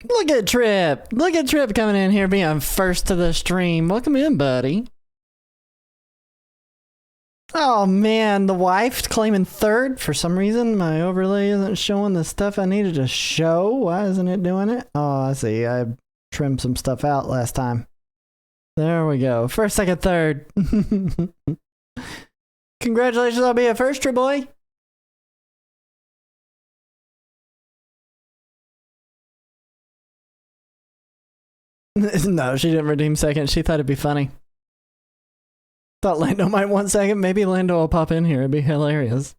Look at Trip. Look at Trip coming in here being first to the stream. Welcome in, buddy. Oh man, the wife claiming third. For some reason, my overlay isn't showing the stuff I needed to show. Why isn't it doing it? Oh, I see. I trimmed some stuff out last time. There we go. First, second, third. Congratulations on being first, Trip boy. No, she didn't redeem second. She thought it'd be funny. Thought Lando might want second. Maybe Lando will pop in here. It'd be hilarious.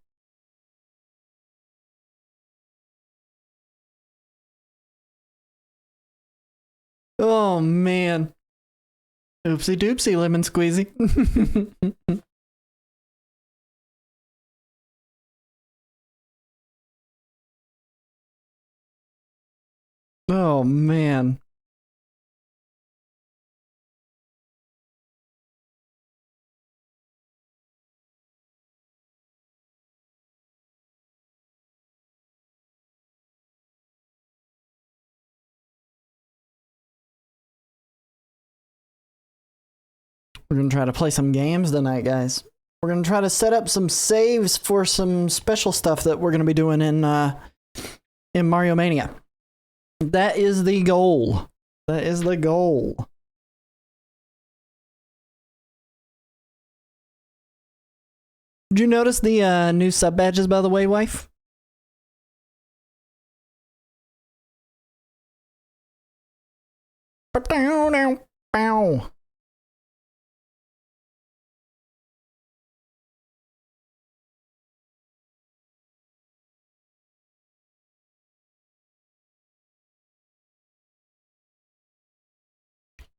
Oh, man. Oopsie doopsie, lemon squeezy. Oh, man. We're going to try to play some games tonight, guys. We're going to try to set up some saves for some special stuff that we're going to be doing in Mario Mania. That is the goal. That is the goal. Did you notice the new sub badges, by the way, wife? Bow.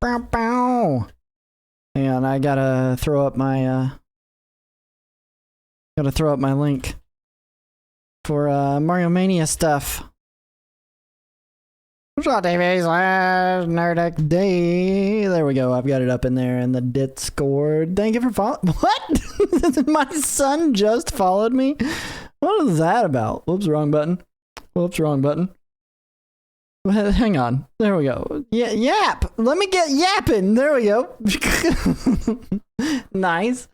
Bow, bow. And I gotta throw up my link for Mario Mania stuff. Nerdic Day. There we go. I've got it up in there in the Discord. Thank you for following. What? My son just followed me? What is that about? Whoops, wrong button. Whoops, wrong button. Hang on. There we go. Yap. Let me get yapping. There we go. Nice.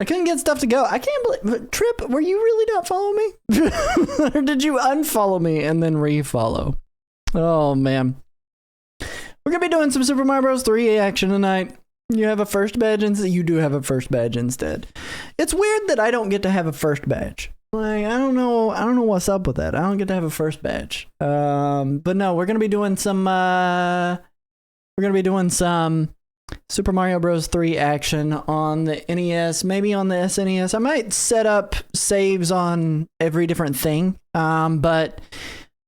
I couldn't get stuff to go. I can't believe... Trip, were you really not following me? Or did you unfollow me and then refollow? Oh, man. We're going to be doing some Super Mario Bros. 3 action tonight. You have a first badge, and you do have a first badge instead. It's weird that I don't get to have a first badge. Like, I don't know what's up with that. I don't get to have a first badge. But no, we're going to be doing some Super Mario Bros. 3 action on the NES, maybe on the SNES. I might set up saves on every different thing. But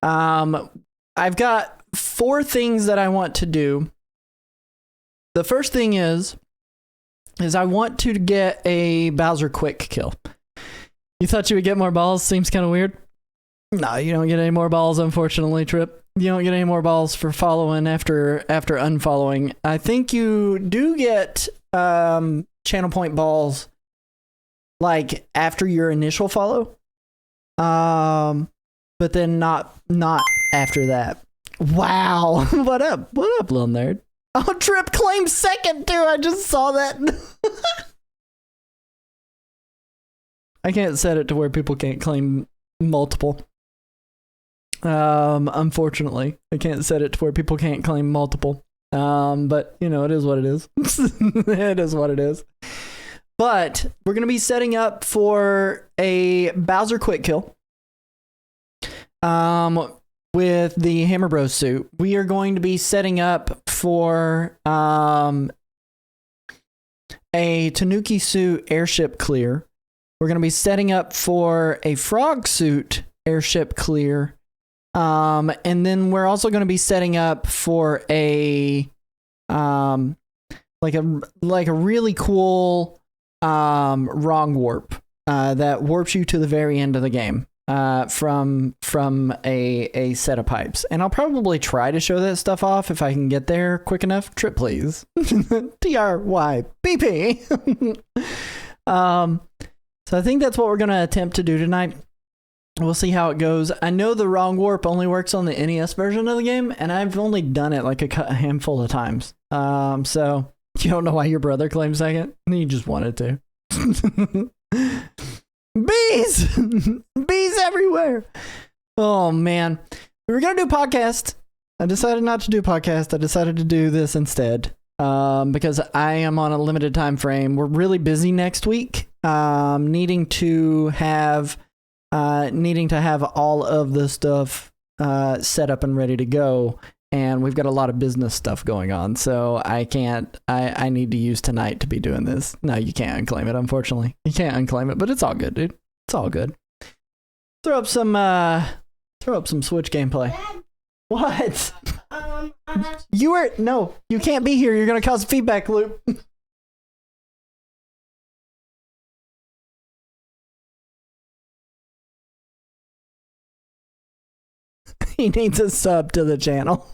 I've got 4 things that I want to do. The first thing is I want to get a Bowser quick kill. You thought you would get more balls? Seems kind of weird. No, you don't get any more balls, unfortunately, Trip. You don't get any more balls for following after unfollowing. I think you do get channel point balls like after your initial follow. But then not after that. Wow. What up? What up, little nerd? Oh, Trip claimed second too. I just saw that. I can't set it to where people can't claim multiple. Unfortunately, I can't set it to where people can't claim multiple. But you know, it is what it is. It is what it is. But we're going to be setting up for a Bowser quick kill. With the Hammer Bros suit. We are going to be setting up for a Tanuki suit airship clear. We're going to be setting up for a frog suit airship clear. And then we're also going to be setting up for a like a really cool wrong warp that warps you to the very end of the game from a set of pipes. And I'll probably try to show that stuff off if I can get there quick enough. Trip, please. TRYBP. So I think that's what we're going to attempt to do tonight. We'll see how it goes. I know the wrong warp only works on the NES version of the game, and I've only done it like a handful of times. So you don't know why your brother claimed second? He just wanted to. Bees! Bees everywhere! Oh, man. We were going to do a podcast. I decided not to do a podcast. I decided to do this instead because I am on a limited time frame. We're really busy next week, needing to have all of the stuff set up and ready to go. And we've got a lot of business stuff going on, so I need to use tonight to be doing this. No, you can't unclaim it, unfortunately. You can't unclaim it, but it's all good, dude. It's all good. Throw up some Switch gameplay. Dad? What? No, you can't be here. You're gonna cause a feedback loop. He needs a sub to the channel.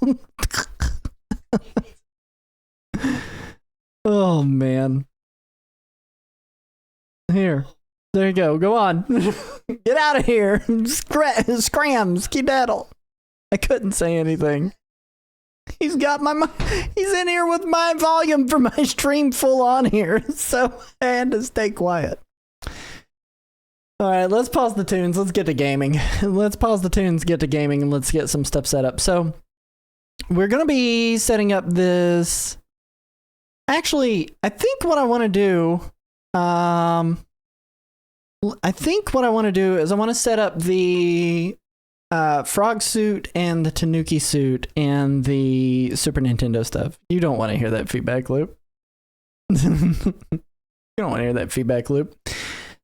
Oh, man. Here. There you go. Go on. Get out of here. Scram. Skedaddle. I couldn't say anything. He's in here with my volume for my stream full on here. So I had to stay quiet. All right, let's pause the tunes. Let's get to gaming. Let's pause the tunes, get to gaming, and let's get some stuff set up. So we're going to be setting up this. Actually, I think what I want to do, is I want to set up the frog suit and the Tanuki suit and the Super Nintendo stuff. You don't want to hear that feedback loop. You don't want to hear that feedback loop.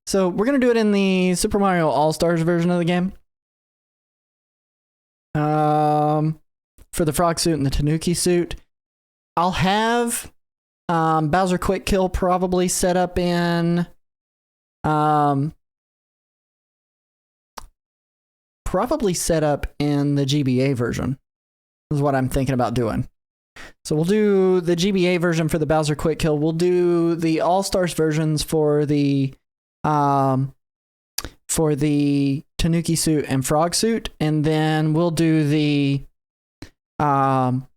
So we're going to do it in the Super Mario All-Stars version of the game. For the frog suit and the Tanuki suit. I'll have Bowser Quick Kill probably set up in the GBA version. Is what I'm thinking about doing. So we'll do the GBA version for the Bowser Quick Kill. We'll do the All-Stars versions for the Tanuki suit and frog suit, and then we'll do the wrong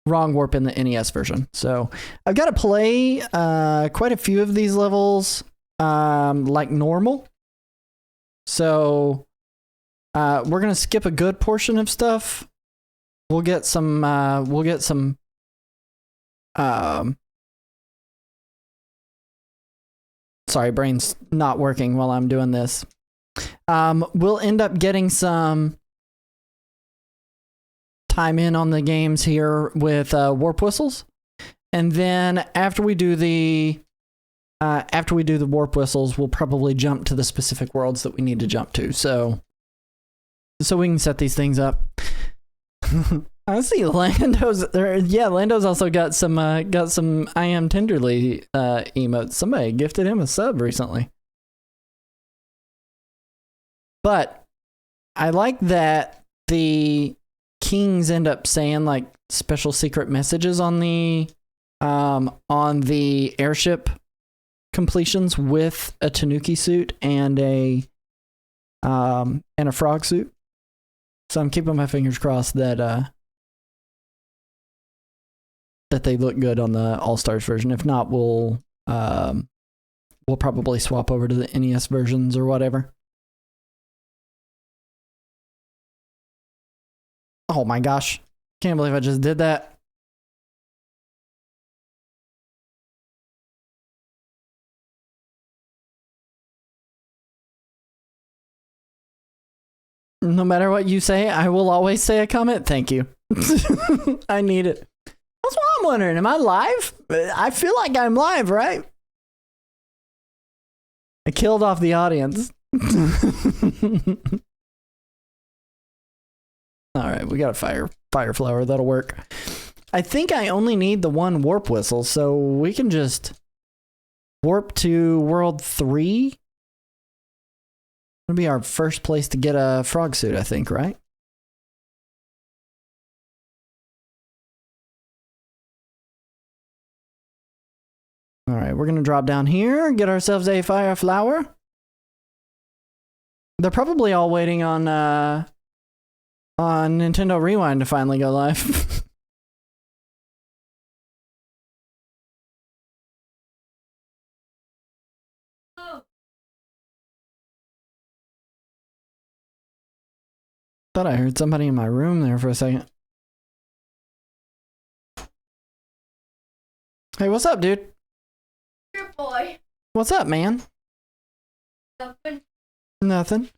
warp in the NES version. So I've got to play quite a few of these levels like normal. So we're gonna skip a good portion of stuff. We'll get some sorry, brain's not working while I'm doing this. We'll end up getting some time in on the games here with warp whistles, and then after we do the warp whistles, we'll probably jump to the specific worlds that we need to jump to. So we can set these things up. I see Lando's there. Yeah, Lando's also got some I am tenderly emotes. Somebody gifted him a sub recently. But I like that the kings end up saying like special secret messages on the airship completions with a Tanuki suit and a frog suit. So I'm keeping my fingers crossed that they look good on the All-Stars version. If not, we'll probably swap over to the NES versions or whatever. Oh my gosh. Can't believe I just did that. No matter what you say, I will always say a comment. Thank you. I need it. That's what I'm wondering. Am I live? I feel like I'm live, right? I killed off the audience. All right, we got a fire flower. That'll work. I think I only need the one warp whistle, so we can just warp to World 3. It'll be our first place to get a frog suit, I think, right? All right, we're going to drop down here, get ourselves a fire flower. They're probably all waiting on Nintendo Rewind to finally go live. Thought I heard somebody in my room there for a second. Hey, what's up, dude? Your boy. What's up, man? Nothing. Nothing.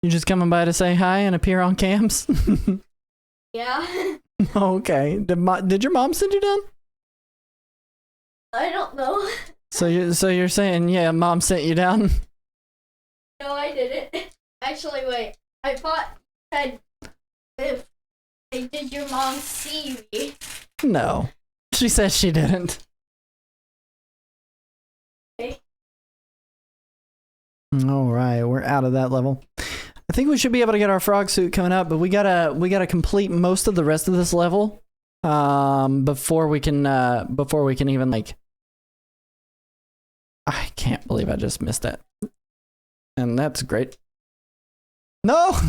You just coming by to say hi and appear on cams? Yeah. Okay. Did your mom send you down? I don't know. So you're saying, yeah, mom sent you down? No, I didn't. Actually, wait. I thought said if did your mom see me? No. She says she didn't. Okay. All right, we're out of that level. I think we should be able to get our frog suit coming up, but we gotta complete most of the rest of this level before we can even like. I can't believe I just missed that, and that's great. No.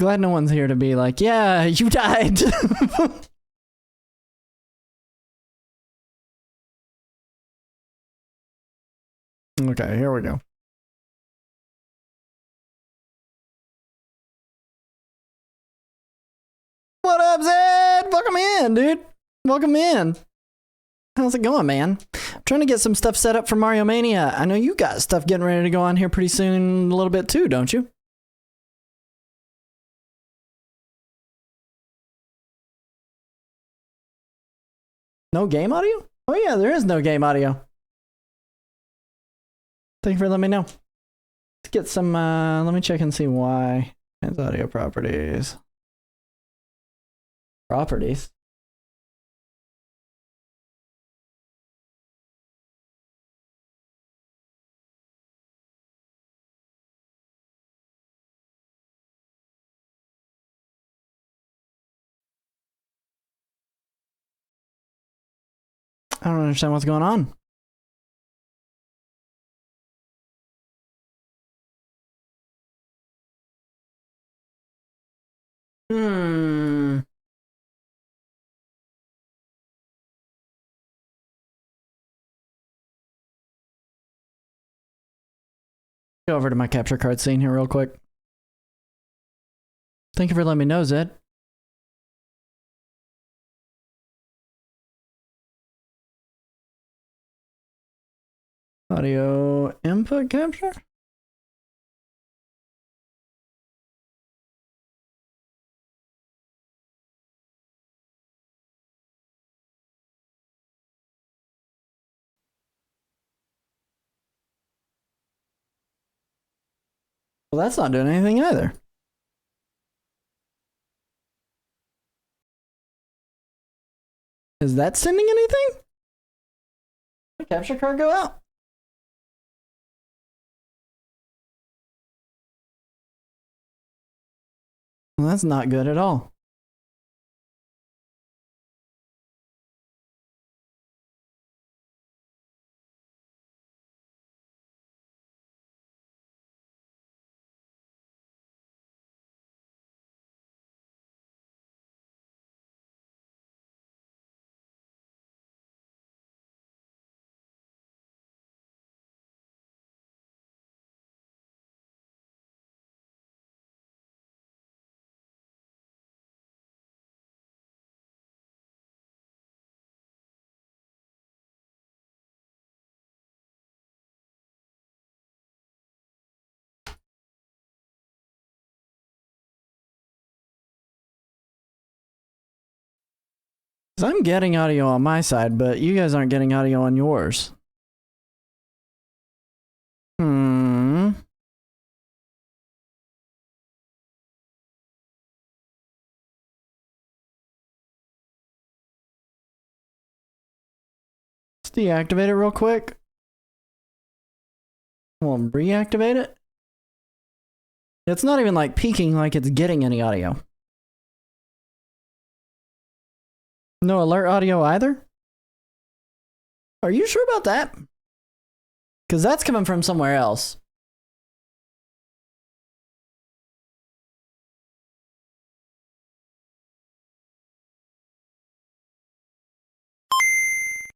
Glad no one's here to be like, yeah, you died. Okay, here we go. What up, Zed? Welcome in, dude. Welcome in. How's it going, man? I'm trying to get some stuff set up for Mario Mania. I know you got stuff getting ready to go on here pretty soon a little bit too, don't you? No game audio? Oh yeah, there is no game audio. Thank you for letting me know. Let's get some, let me check and see why. It's audio properties. Properties? I don't understand what's going on. Go over to my capture card scene here real quick. Thank you for letting me know, Zed. Audio input capture? Well, that's not doing anything either. Is that sending anything? Did the capture card go out? Well, that's not good at all. So I'm getting audio on my side, but you guys aren't getting audio on yours. Let's deactivate it real quick. We'll reactivate it. It's not even like peaking like it's getting any audio. No alert audio either? Are you sure about that? Because that's coming from somewhere else.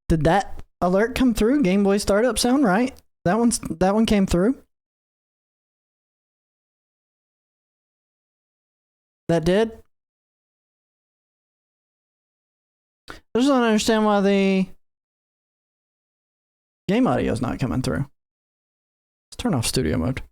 Did that alert come through? Game Boy startup sound right? That one came through? That did? I just don't understand why the game audio is not coming through. Let's turn off studio mode.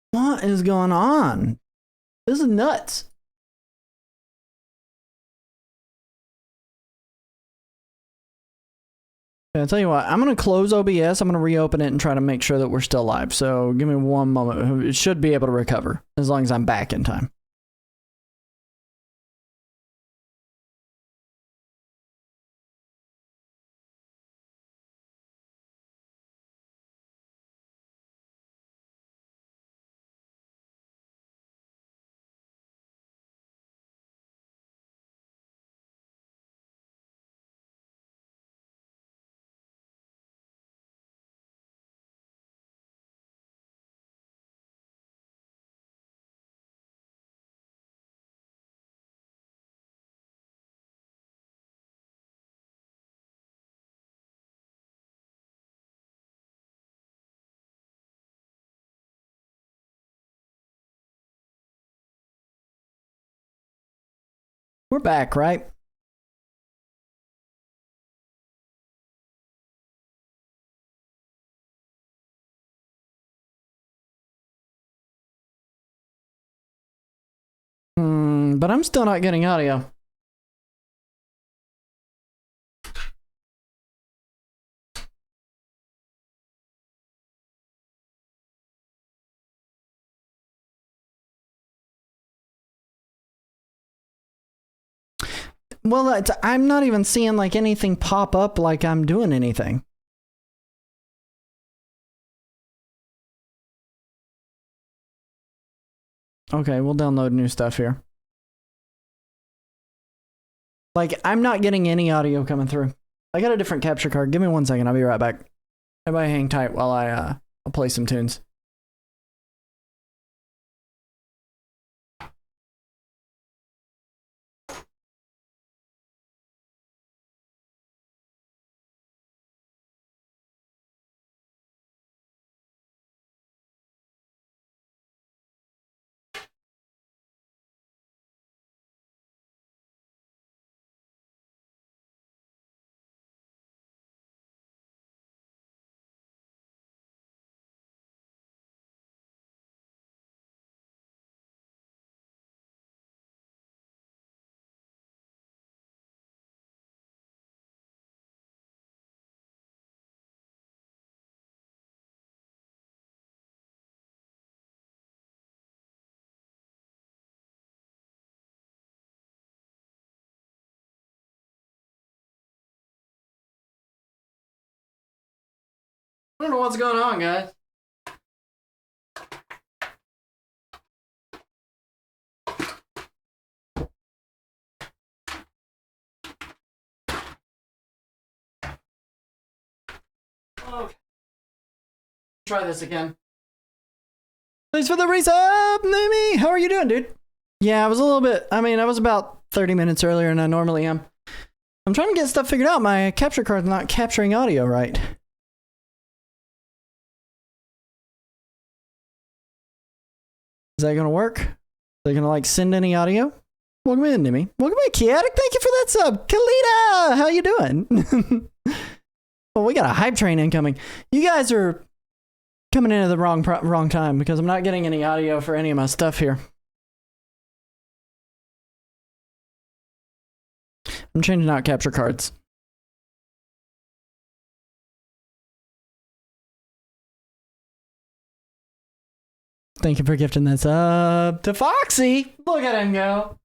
What is going on? This is nuts. I'll tell you what, I'm going to close OBS. I'm going to reopen it and try to make sure that we're still live. So give me one moment. It should be able to recover as long as I'm back in time. We're back, right? But I'm still not getting audio. Well, I'm not even seeing like anything pop up like I'm doing anything. Okay, we'll download new stuff here. Like, I'm not getting any audio coming through. I got a different capture card. Give me 1 second. I'll be right back. Everybody hang tight while I'll play some tunes. I don't know what's going on, guys. Okay. Try this again. Thanks for the resub, Numi. How are you doing, dude? Yeah, I was a little bit. I mean, I was about 30 minutes earlier than I normally am. I'm trying to get stuff figured out. My capture card's not capturing audio right. Is that gonna work? Are they gonna like send any audio? Welcome in, Nimi. Welcome in, Chaotic. Thank you for that sub. Kalita, how you doing? Well, we got a hype train incoming. You guys are coming in at the wrong time because I'm not getting any audio for any of my stuff here. I'm changing out capture cards. Thank you for gifting that sub to Foxy. Look at him go.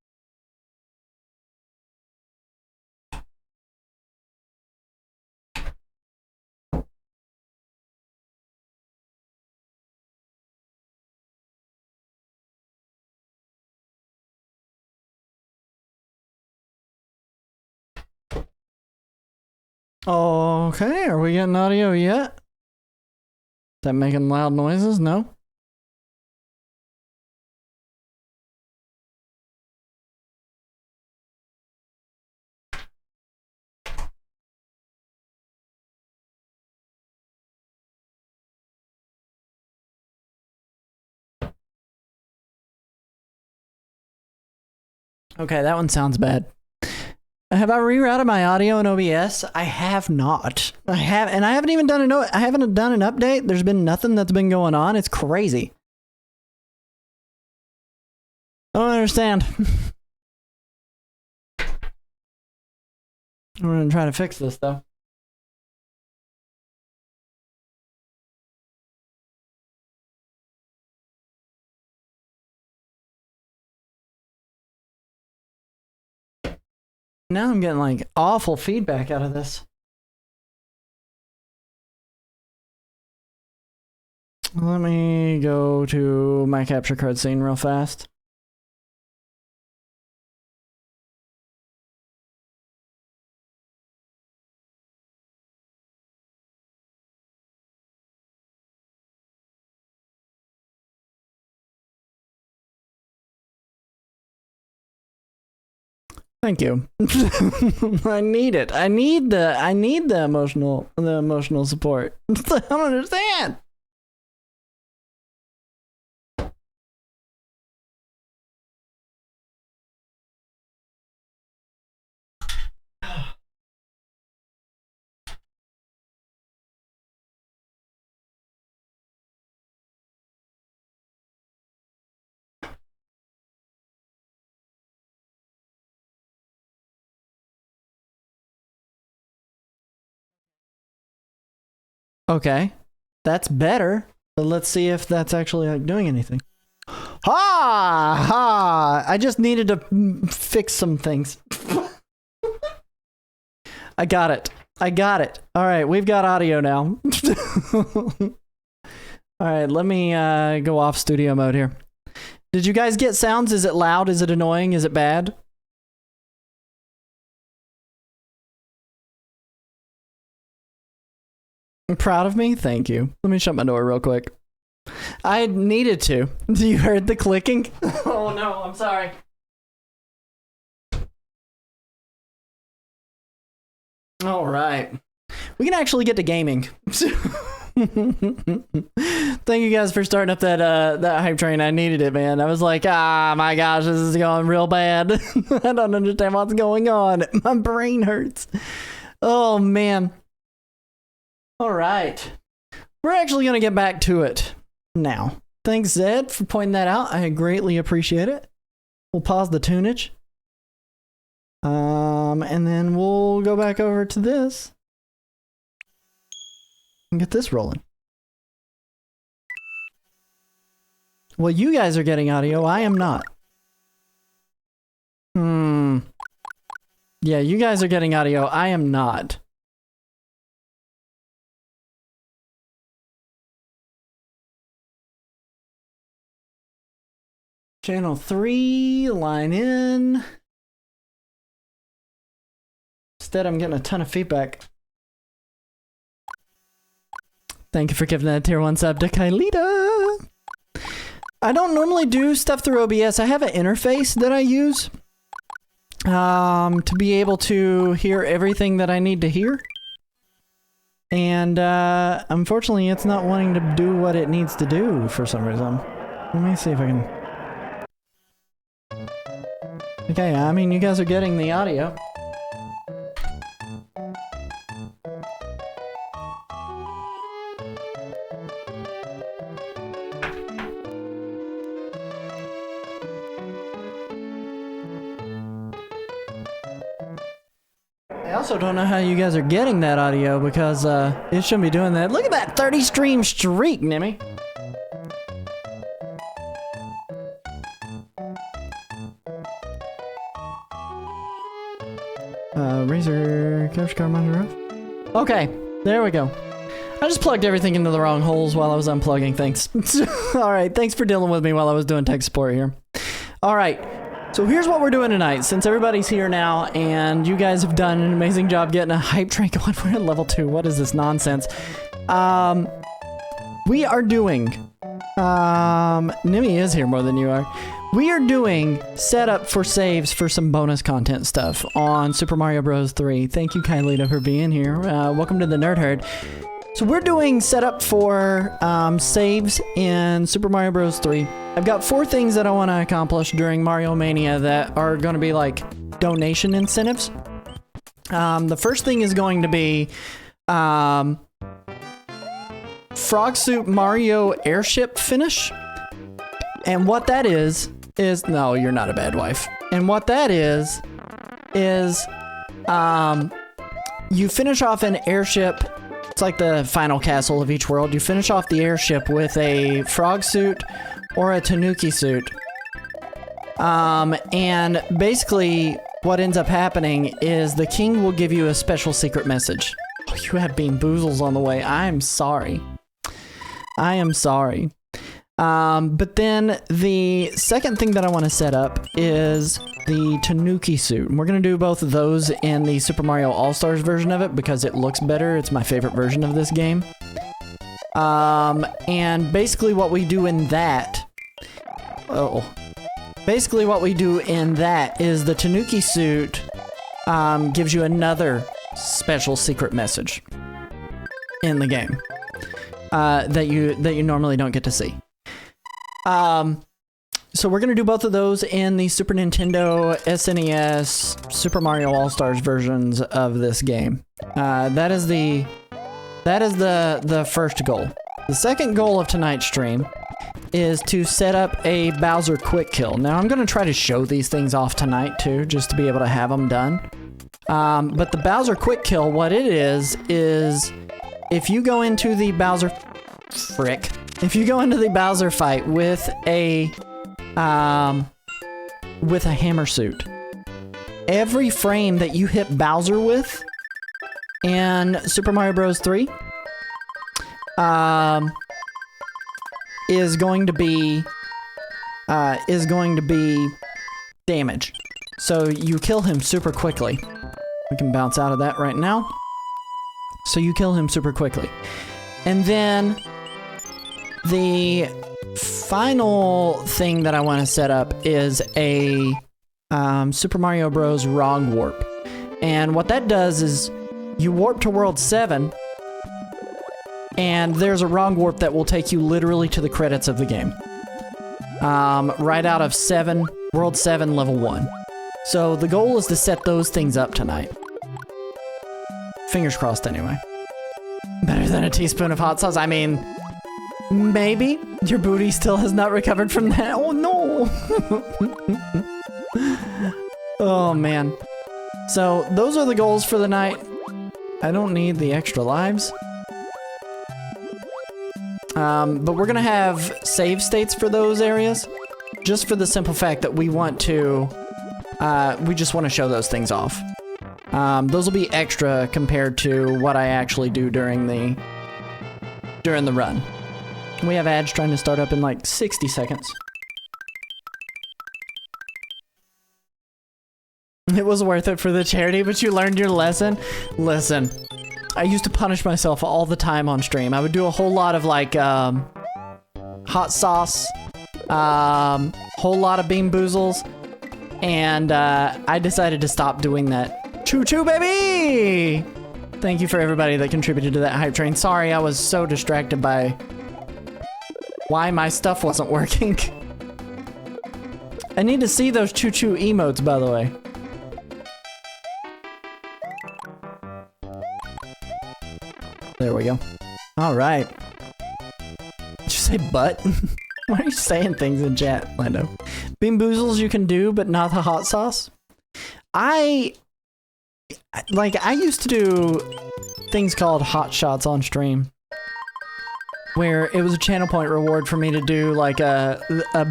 Okay, are we getting audio yet? Is that making loud noises? No? Okay, that one sounds bad. Have I rerouted my audio in OBS? I have not. I haven't even done I haven't done an update. There's been nothing that's been going on. It's crazy. I don't understand. We're gonna try to fix this though. Now I'm getting like awful feedback out of this. Let me go to my capture card scene real fast. Thank you. I need it. I need the emotional support. I don't understand. Okay, that's better. But let's see if that's actually like doing anything. Ha ha! I just needed to fix some things. I got it. I got it. All right, we've got audio now. All right, let me go off studio mode here. Did you guys get sounds? Is it loud? Is it annoying? Is it bad? Proud of me? Thank you. Let me shut my door real quick. I needed to. You heard the clicking? Oh no, I'm sorry. All right. We can actually get to gaming. Thank you guys for starting up that hype train. I needed it, man. I was like, my gosh, this is going real bad. I don't understand what's going on. My brain hurts. Oh man. All right. We're actually going to get back to it now. Thanks, Zed, for pointing that out. I greatly appreciate it. We'll pause the tunage. And then we'll go back over to this and get this rolling. Well, you guys are getting audio. I am not. Yeah, you guys are getting audio. I am not. Channel 3, line in. Instead, I'm getting a ton of feedback. Thank you for giving that tier 1 sub to Kylita. I don't normally do stuff through OBS. I have an interface that I use to be able to hear everything that I need to hear. And unfortunately, it's not wanting to do what it needs to do for some reason. Let me see if I can... Okay, I mean, you guys are getting the audio. I also don't know how you guys are getting that audio because it shouldn't be doing that. Look at that 30 stream streak, Nimmy. Razer capture card monitor off. Okay, there we go. I just plugged everything into the wrong holes while I was unplugging things. All right, thanks for dealing with me while I was doing tech support here. All right, So here's what we're doing tonight. Since everybody's here now, and you guys have done an amazing job getting a hype train going, we're at level 2. What is this nonsense? We are doing... Nimi is here more than you are. We are doing setup for saves for some bonus content stuff on Super Mario Bros. 3. Thank you, Kylita, for being here. Welcome to the Nerd Herd. So we're doing setup for saves in Super Mario Bros. 3. I've got 4 things that I want to accomplish during Mario Mania that are going to be like donation incentives. The first thing is going to be Frog Suit Mario Airship finish. And what that is no, you're not a bad wife. And what that is you finish off an airship. It's like the final castle of each world. You finish off the airship with a frog suit or a tanuki suit. And basically what ends up happening is the king will give you a special secret message. Oh, you have Bean Boozles on the way. I'm sorry. I am sorry. But then the second thing that I want to set up is the Tanuki suit. And we're going to do both of those in the Super Mario All-Stars version of it because it looks better. It's my favorite version of this game. And basically what we do in that... Basically what we do in that is the Tanuki suit gives you another special secret message in the game that you normally don't get to see. So we're going to do both of those in the Super Nintendo, SNES, Super Mario All-Stars versions of this game. That is the first goal. The second goal of tonight's stream is to set up a Bowser quick kill. Now I'm going to try to show these things off tonight too, just to be able to have them done. But the Bowser quick kill, what it is if you go into the Bowser... Frick. If you go into the Bowser fight with a hammer suit, every frame that you hit Bowser with in Super Mario Bros. 3 is going to be damage. So you kill him super quickly. We can bounce out of that right now. So you kill him super quickly. And then the final thing that I want to set up is a Super Mario Bros. Wrong warp. And what that does is you warp to World 7, and there's a wrong warp that will take you literally to the credits of the game. Right out of World 7, Level 1. So the goal is to set those things up tonight. Fingers crossed anyway. Better than a teaspoon of hot sauce. I mean... Maybe your booty still has not recovered from that. Oh no! Oh man. So those are the goals for the night. I don't need the extra lives. But we're gonna have save states for those areas, just for the simple fact that we want to. We just want to show those things off. Those will be extra compared to what I actually do during the run. We have ads trying to start up in like 60 seconds. It was worth it for the charity, but you learned your lesson. Listen, I used to punish myself all the time on stream. I would do a whole lot of like hot sauce, whole lot of Bean Boozles, and I decided to stop doing that. Choo choo, baby! Thank you for everybody that contributed to that hype train. Sorry, I was so distracted by why my stuff wasn't working. I need to see those choo-choo emotes, by the way. There we go. Alright. Did you say butt? Why are you saying things in chat, Lando? Bean Boozles you can do, but not the hot sauce? I used to do things called hot shots on stream, where it was a channel point reward for me to do like a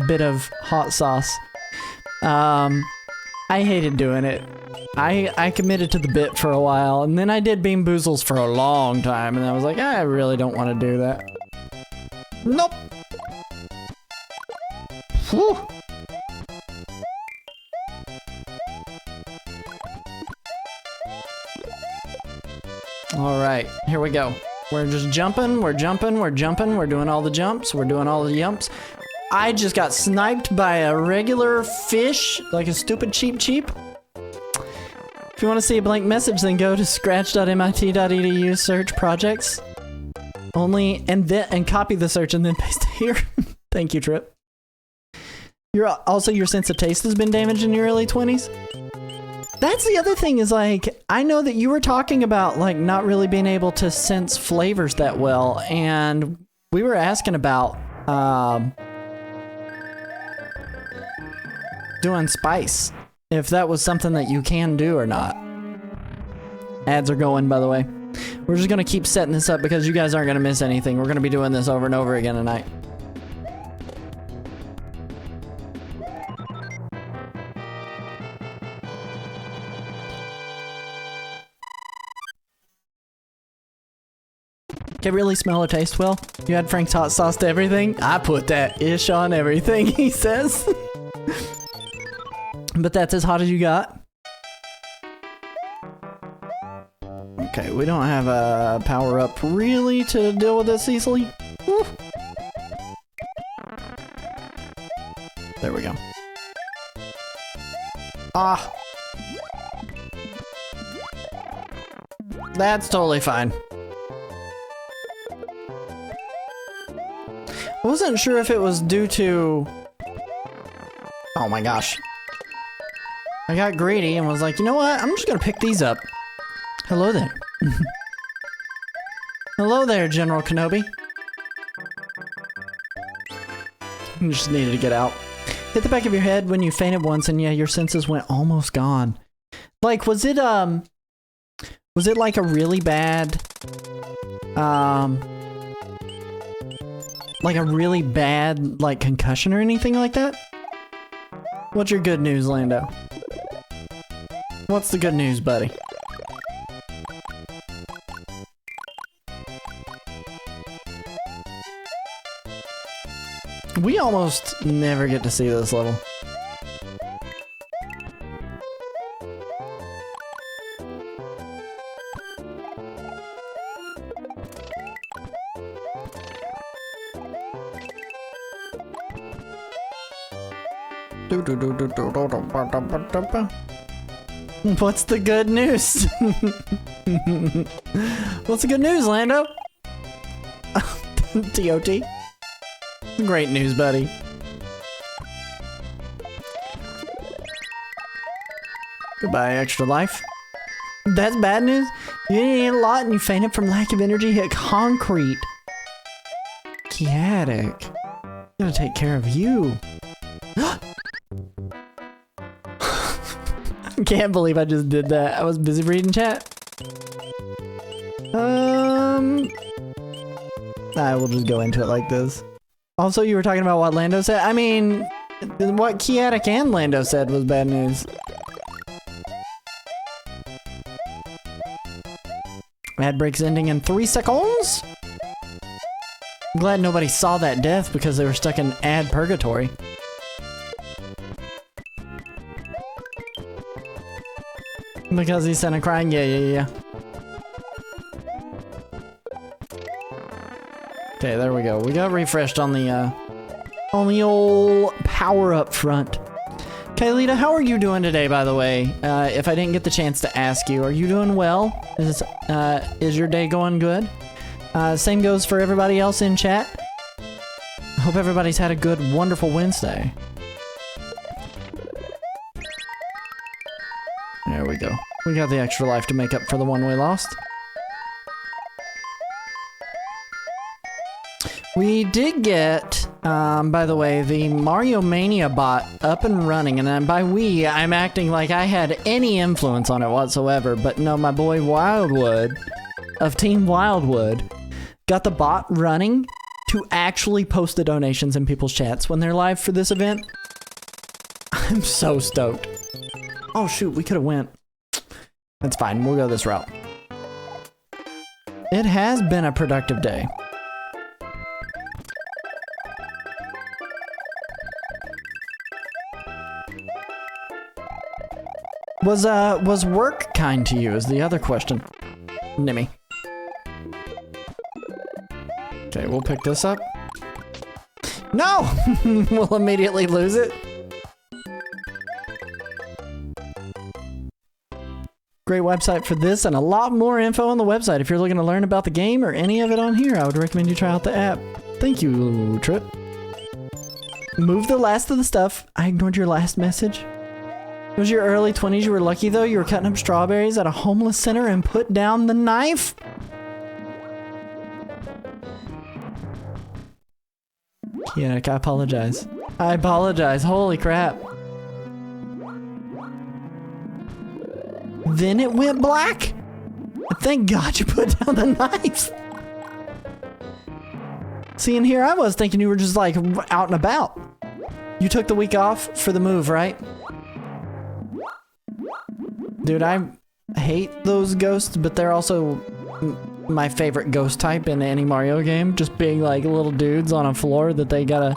bit of hot sauce. I hated doing it. I committed to the bit for a while, and then I did Bean Boozles for a long time, and I was like, I really don't want to do that. Nope. Whew. All right, here we go. We're just jumping, we're jumping, we're jumping, we're doing all the jumps, we're doing all the jumps. I just got sniped by a regular fish, like a stupid cheap. If you want to see a blank message, then go to scratch.mit.edu, search projects only, and copy the search and then paste it here. Thank you, Trip. Your sense of taste has been damaged in your early 20s. That's the other thing is like, I know that you were talking about like not really being able to sense flavors that well, and we were asking about doing spice, if that was something that you can do or not. Ads are going, by the way. We're just gonna keep setting this up because you guys aren't gonna miss anything. We're gonna be doing this over and over again tonight. Can it really smell or taste well? You add Frank's hot sauce to everything? I put that ish on everything, he says. But that's as hot as you got? Okay, we don't have a power up really to deal with this easily. Woo. There we go. Ah. That's totally fine. I wasn't sure if it was due to... Oh my gosh. I got greedy and was like, you know what? I'm just gonna pick these up. Hello there. Hello there, General Kenobi. You just needed to get out. Hit the back of your head when you fainted once and yeah, your senses went almost gone. Like, was it like a really bad, like a really bad, like, concussion or anything like that? What's your good news, Lando? What's the good news, buddy? We almost never get to see this level. What's the good news? What's the good news, Lando? TOT. Great news, buddy. Goodbye, extra life. That's bad news? You didn't eat a lot and you fainted from lack of energy, hit concrete. Chaotic. Gotta take care of you. I can't believe I just did that. I was busy reading chat. I will just go into it like this. Also, you were talking about what Lando said. I mean, what Chaotic and Lando said was bad news. Ad breaks ending in 3 seconds. I'm glad nobody saw that death because they were stuck in ad purgatory. Because he sent a crying, yeah. Okay, there we go. We got refreshed on the old power up front. Okay, Lita, how are you doing today, by the way? If I didn't get the chance to ask you, are you doing well? Is your day going good? Same goes for everybody else in chat. I hope everybody's had a good, wonderful Wednesday. There we go. We got the extra life to make up for the one we lost. We did get, by the way, the Mario Mania bot up and running, and by we, I'm acting like I had any influence on it whatsoever, but no, my boy Wildwood, of Team Wildwood, got the bot running to actually post the donations in people's chats when they're live for this event. I'm so stoked. Oh shoot, we could have went. That's fine, we'll go this route. It has been a productive day. Was work kind to you is the other question. Nimmy. Okay, we'll pick this up. No! We'll immediately lose it. Great website for this and a lot more info on the website. If you're looking to learn about the game or any of it on here, I would recommend you try out the app. Thank you, Trip. Move the last of the stuff. I ignored your last message. It was your early 20s. You were lucky, though. You were cutting up strawberries at a homeless center and put down the knife. Yeah, I apologize. I apologize. Holy crap. Then it went black. Thank God you put down the knife. See, and here I was thinking you were just like out and about. You took the week off for the move, right? Dude, I hate those ghosts, but they're also my favorite ghost type in any Mario game. Just being like little dudes on a floor that they gotta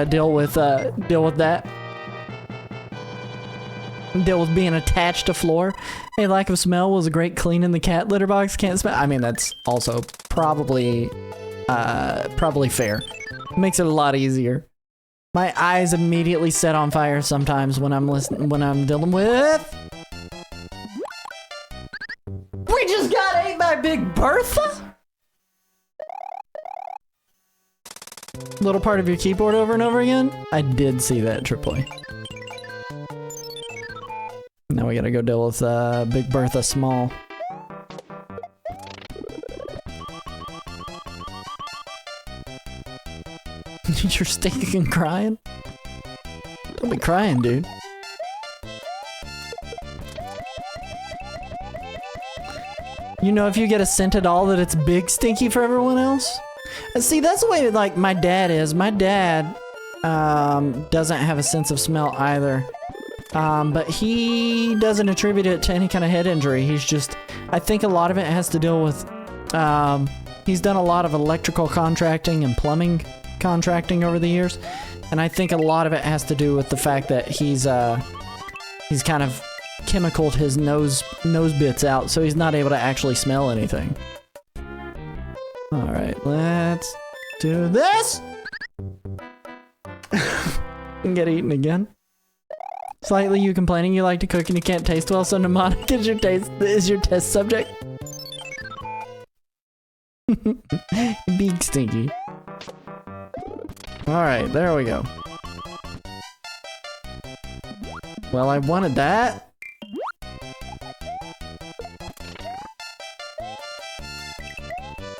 deal with that. Deal with being attached to floor. Hey, lack of smell was a great clean in the cat litter box. Can't smell. I mean, that's also probably fair. Makes it a lot easier. My eyes immediately set on fire sometimes when I'm dealing with. We just got ate by Big Bertha? Little part of your keyboard over and over again? I did see that, Tripoli. Now we gotta go deal with Big Bertha Small. You're stinking and crying? Don't be crying, dude. You know, if you get a scent at all that it's big stinky for everyone else? See, that's the way like my dad is. My dad doesn't have a sense of smell either. But he doesn't attribute it to any kind of head injury. He's just, I think a lot of it has to deal with, he's done a lot of electrical contracting and plumbing contracting over the years. And I think a lot of it has to do with the fact that he's kind of chemicaled his nose bits out, so he's not able to actually smell anything. Alright, let's do this! And get eaten again. Slightly you complaining you like to cook and you can't taste well, so mnemonic is your test subject. Big stinky. Alright, there we go. Well, I wanted that.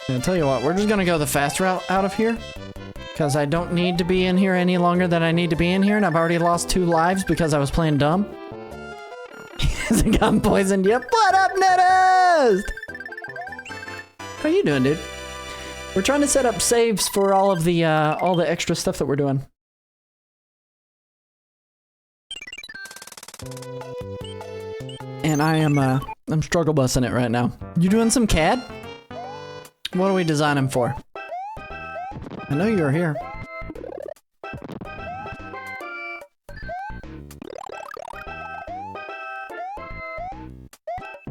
And I'll tell you what, we're just gonna go the fast route out of here. Because I don't need to be in here any longer than I need to be in here, and I've already lost 2 lives because I was playing dumb. He hasn't gotten poisoned yet. What up, Nettest? How you doing, dude? We're trying to set up saves for all the extra stuff that we're doing. And I'm struggle bussing it right now. You doing some CAD? What are we designing for? I know you're here.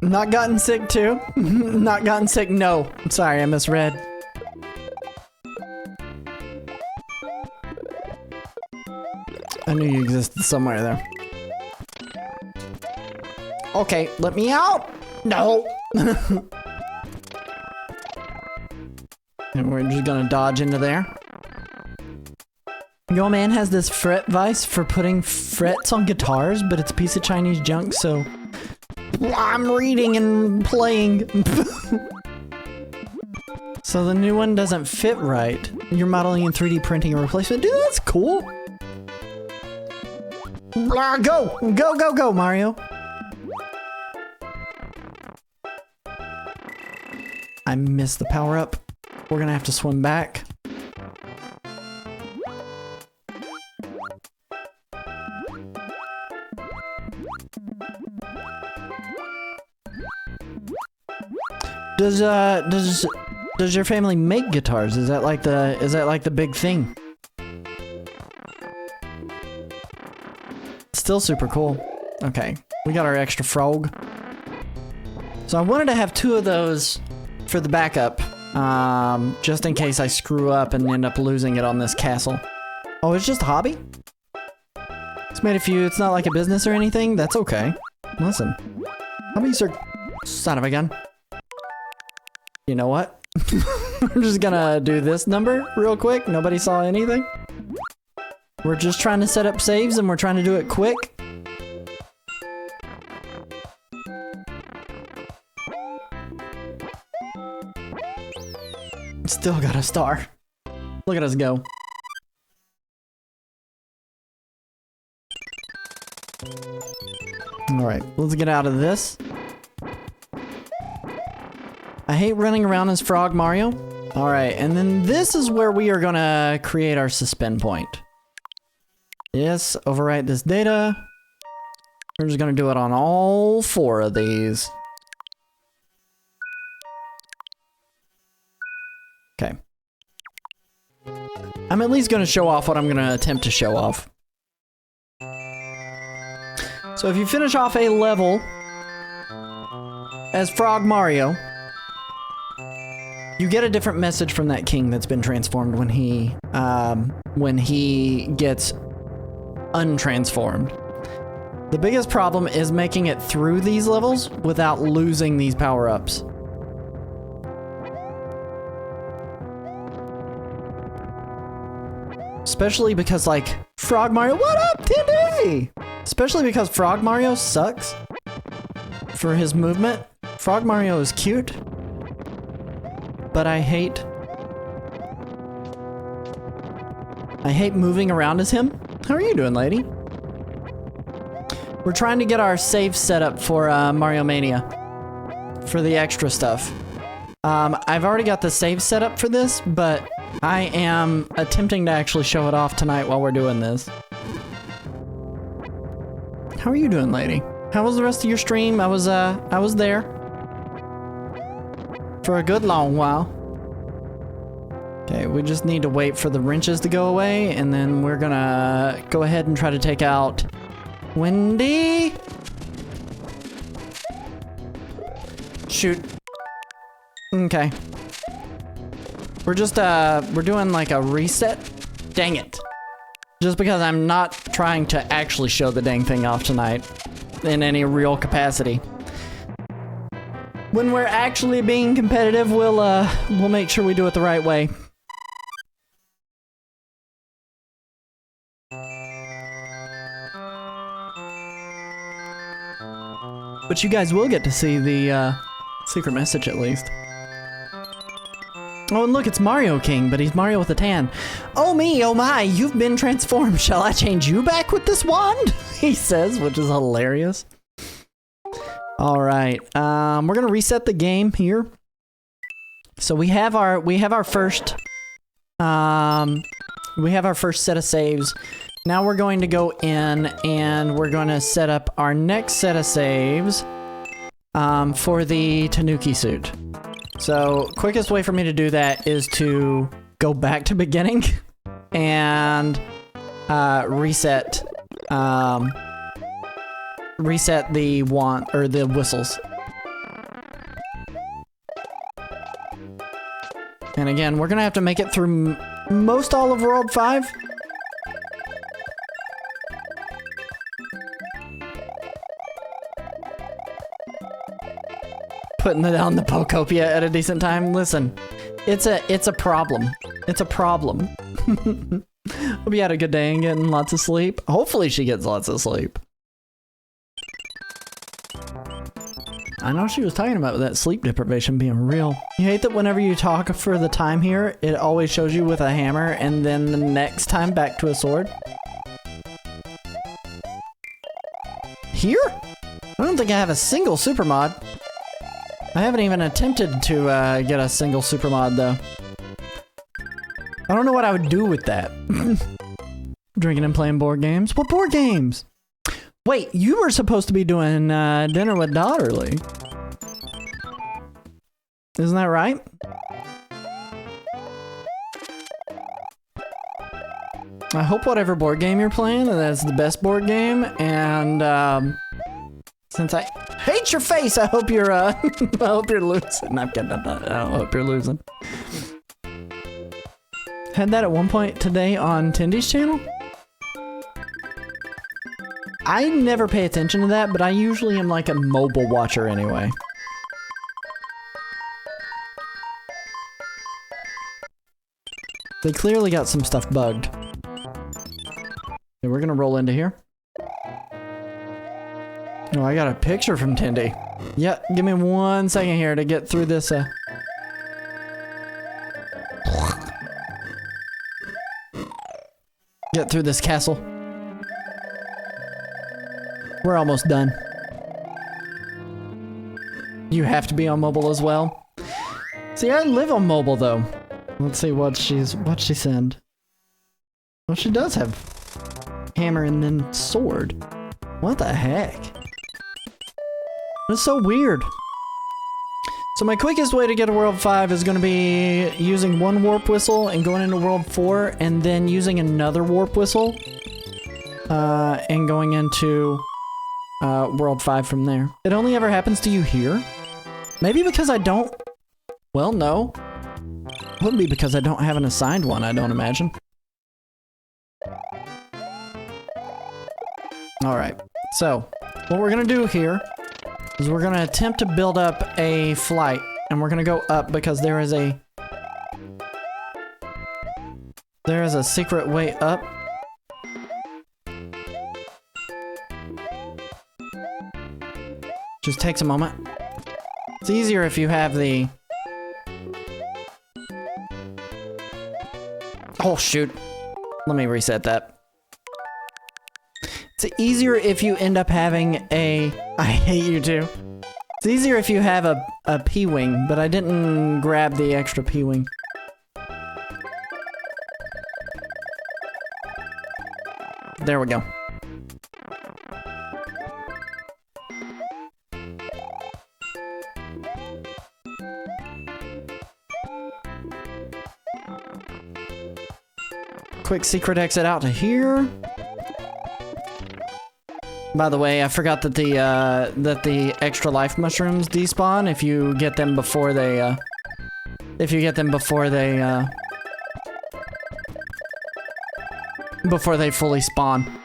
Not gotten sick too? Not gotten sick, no. I'm sorry, I misread. I knew you existed somewhere there. Okay, let me out! No! And we're just gonna dodge into there. Yo man has this fret vise for putting frets on guitars, but it's a piece of Chinese junk, so I'm reading and playing. So the new one doesn't fit right. You're modeling and 3D printing a replacement. Dude, that's cool. Go! Go, go, go, Mario. I missed the power up. We're gonna have to swim back. Does your family make guitars? Is that like the big thing? Still super cool. Okay, we got our extra frog. So I wanted to have 2 of those for the backup, just in case I screw up and end up losing it on this castle. Oh, it's just a hobby? It's made a few, it's not like a business or anything? That's okay. Listen, hobbies are son of a gun. You know what? I'm just gonna do this number real quick. Nobody saw anything. We're just trying to set up saves and we're trying to do it quick. Still got a star. Look at us go. Alright, let's get out of this. I hate running around as Frog Mario. Alright, and then this is where we are gonna create our suspend point. Yes, overwrite this data. We're just gonna do it on all 4 of these. Okay. I'm at least gonna show off what I'm gonna attempt to show off. So if you finish off a level as Frog Mario, you get a different message from that king that's been transformed when he gets untransformed. The biggest problem is making it through these levels without losing these power-ups. Especially because, like, Frog Mario, what up, TD? Especially because Frog Mario sucks for his movement. Frog Mario is cute, but I hate moving around as him. How are you doing, lady? We're trying to get our save set up for Mario Mania for the extra stuff. I've already got the save set up for this, but I am attempting to actually show it off tonight while we're doing this. How are you doing, lady? How was the rest of your stream? I was there for a good long while. Okay, we just need to wait for the wrenches to go away, and then we're gonna go ahead and try to take out Wendy. Shoot. Okay. We're just, we're doing like a reset. Dang it. Just because I'm not trying to actually show the dang thing off tonight in any real capacity. When we're actually being competitive, we'll make sure we do it the right way. But you guys will get to see the secret message at least. Oh, and look, it's Mario King, but he's Mario with a tan. Oh me, oh my, you've been transformed. Shall I change you back with this wand? He says, which is hilarious. All right, we're gonna reset the game here. So we have our first set of saves. Now we're going to go in and we're going to set up our next set of saves for the Tanuki suit. So quickest way for me to do that is to go back to beginning and reset the wand or the whistles. And again, we're gonna have to make it through most all of World 5. Putting it on the Pokopia at a decent time. Listen, it's a problem. It's a problem. Hope you had a good day and getting lots of sleep. Hopefully she gets lots of sleep. I know she was talking about that sleep deprivation being real. You hate that whenever you talk for the time here, it always shows you with a hammer and then the next time back to a sword? Here? I don't think I have a single super mod. I haven't even attempted to get a single super mod though. I don't know what I would do with that. Drinking and playing board games? What board games? Wait, you were supposed to be doing dinner with Daughterly. Isn't that right? I hope whatever board game you're playing, that's the best board game. And since I hate your face, I hope you're I hope you're losing. I'm kidding. I hope you're losing. Had that at one point today on Tindy's channel. I never pay attention to that, but I usually am like a mobile watcher anyway. They clearly got some stuff bugged. Okay, we're gonna roll into here. Oh, I got a picture from Tindy. Yeah, give me 1 second here to get through this, get through this castle. We're almost done. You have to be on mobile as well. See, I live on mobile though. Let's see what she send. Well, she does have hammer and then sword. What the heck? That's so weird. So my quickest way to get to World 5 is going to be using one warp whistle and going into World 4 and then using another warp whistle and going into World 5 from there. It only ever happens to you here? Maybe because I don't... Well, no. It wouldn't be because I don't have an assigned one, I don't imagine. Alright, so what we're going to do here is we're going to attempt to build up a flight, and we're going to go up because there is a secret way up. Just takes a moment. It's easier if you have the... Oh shoot. Let me reset that. It's easier if you end up having a... I hate you too. It's easier if you have a P-wing, but I didn't grab the extra P-wing. There we go. Quick secret exit out to here. By the way, I forgot that the extra life mushrooms despawn if you get them before they fully spawn.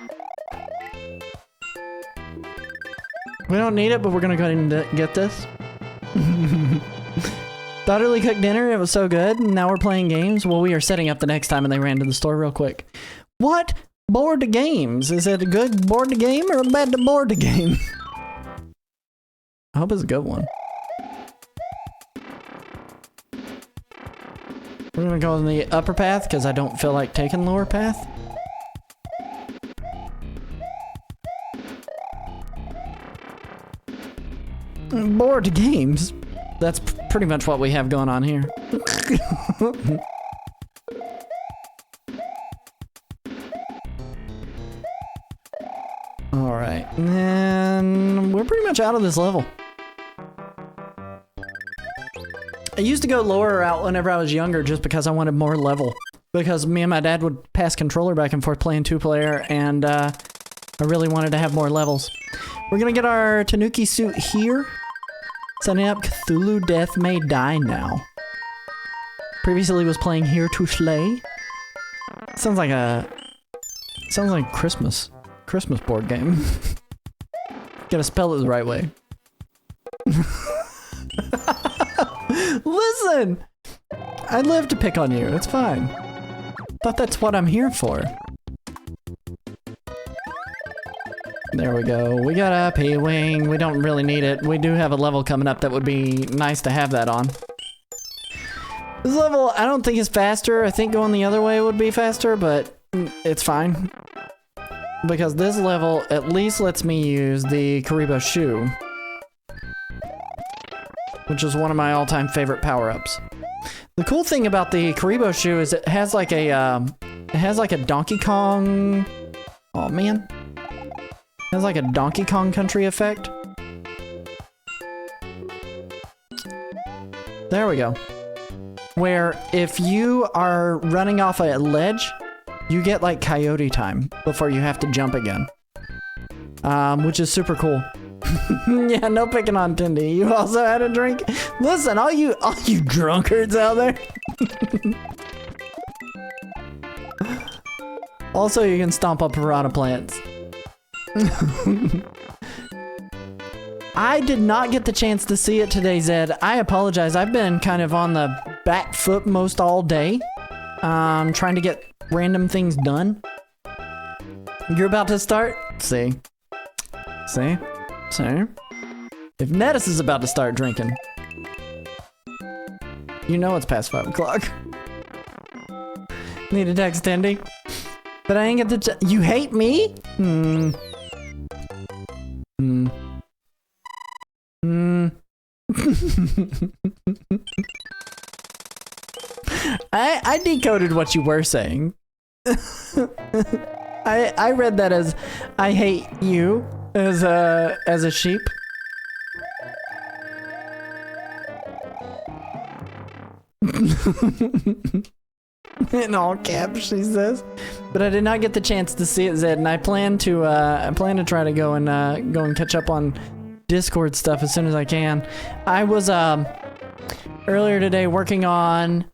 We don't need it, but we're gonna go ahead and get this. Daughterly cooked dinner, it was so good, and now we're playing games. Well, we are setting up the next time, and they ran to the store real quick. What? Board games? Is it a good board game or a bad board game? I hope it's a good one. We're gonna go on the upper path, because I don't feel like taking lower path. Board games? That's pretty much what we have going on here. Alright, and we're pretty much out of this level. I used to go lower out whenever I was younger just because I wanted more level. Because me and my dad would pass controller back and forth playing 2-player, and I really wanted to have more levels. We're gonna get our Tanuki suit here. Setting up Cthulhu Death May Die Now. Previously was playing Here to Slay. Sounds like Christmas board game. Gotta spell it the right way. Listen! I'd love to pick on you, it's fine. Thought that's what I'm here for. There we go. We got a P-wing. We don't really need it. We do have a level coming up that would be nice to have that on. This level, I don't think is faster. I think going the other way would be faster, but it's fine. Because this level at least lets me use the Karibo shoe. Which is one of my all-time favorite power-ups. The cool thing about the Karibo shoe is it has like a Donkey Kong... Oh man. It has like a Donkey Kong Country effect. There we go. Where if you are running off a ledge you get like coyote time before you have to jump again. Which is super cool. Yeah, no picking on Tindy. You also had a drink? Listen, all you drunkards out there. Also, you can stomp up piranha plants. I did not get the chance to see it today, Zed. I apologize. I've been kind of on the back foot most all day. Trying to get random things done. You're about to start? See? See? See? If Nettis is about to start drinking, you know it's past 5 o'clock. Need a text, Tindy? But I ain't get the you hate me? I decoded what you were saying. I read that as I hate you as a sheep. In all caps, she says. But I did not get the chance to see it, Zed, and I plan to try to go and catch up on Discord stuff as soon as I can. I was earlier today working on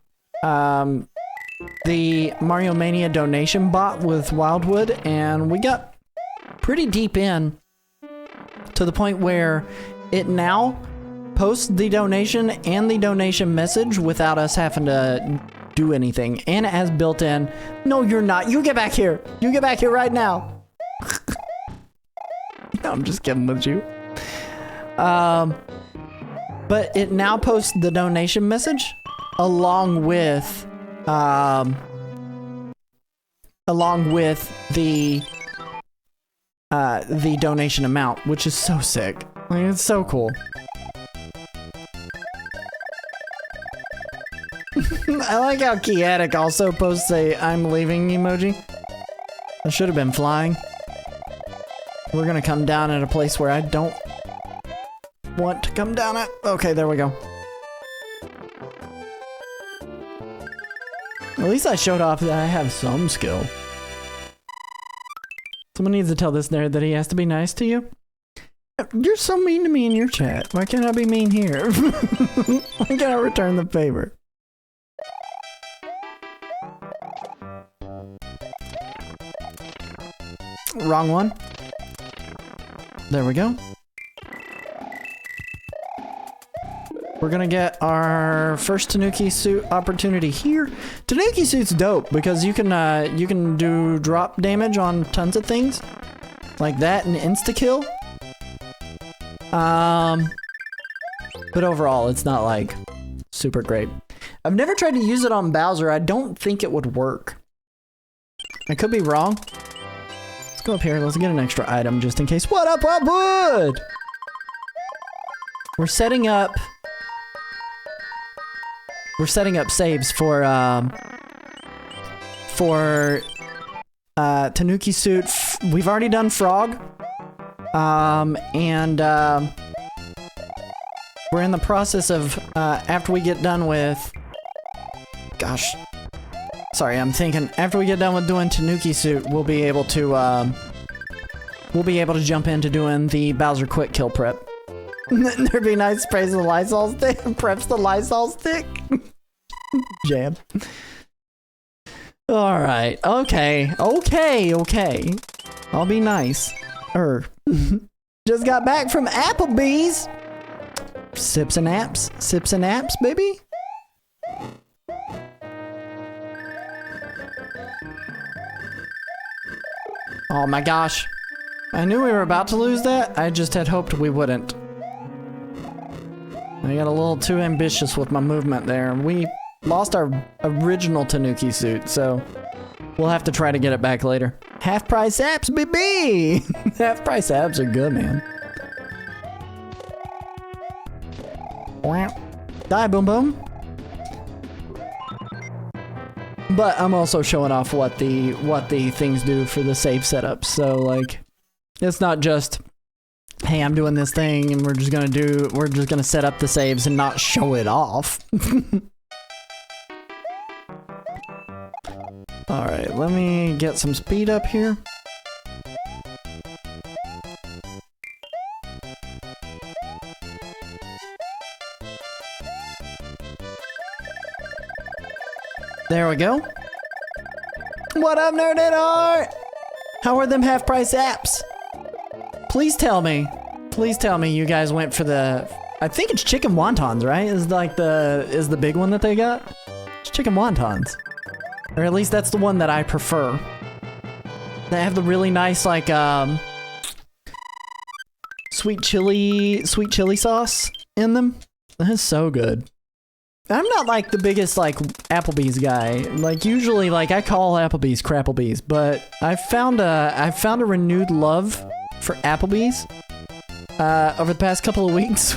the Mario Mania donation bot with Wildwood, and we got pretty deep in to the point where it now posts the donation and the donation message without us having to do anything, and it has built in, no you're not, you get back here, you get back here right now. No, I'm just kidding with you. But it now posts the donation message along with the donation amount, which is so sick. Like, it's so cool. I like how Kiatic also posts a I'm leaving emoji. I should have been flying. We're gonna come down at a place where I don't want to come down at. Okay, there we go. At least I showed off that I have some skill. Someone needs to tell this nerd that he has to be nice to you. You're so mean to me in your chat. Why can't I be mean here? Why can't I return the favor? Wrong one. There we go. We're gonna get our first Tanuki suit opportunity here. Tanuki suit's dope because you can do drop damage on tons of things like that and insta kill. But overall, it's not like super great. I've never tried to use it on Bowser. I don't think it would work. I could be wrong. Let's go up here. Let's get an extra item just in case. What up, Wildwood? We're setting up saves for Tanuki suit. We've already done Frog. And we're in the process of after we get done with after we get done with doing Tanuki suit, we'll be able to jump into doing the Bowser quick kill prep. There'd be nice sprays of the Lysol stick. Preps the Lysol stick. Jam. Alright. Okay. I'll be nice. Just got back from Applebee's. Sips and apps, baby. Oh my gosh. I knew we were about to lose that. I just had hoped we wouldn't. I got a little too ambitious with my movement there. We lost our original Tanuki suit, so we'll have to try to get it back later. Half price apps, baby! Half price apps are good, man. Die, boom boom. But I'm also showing off what the things do for the save setup. So like, it's not just, hey, I'm doing this thing and we're just gonna set up the saves and not show it off. Alright, let me get some speed up here. There we go. What up, Nerd at Art? How are them half-price apps? Please tell me you guys went for the, I think it's chicken wontons, right? Is the big one that they got? It's chicken wontons. Or at least that's the one that I prefer. They have the really nice like sweet chili sauce in them. That is so good. I'm not like the biggest like Applebee's guy. Like usually like I call Applebee's Crapplebee's, but I found a renewed love for Applebee's over the past couple of weeks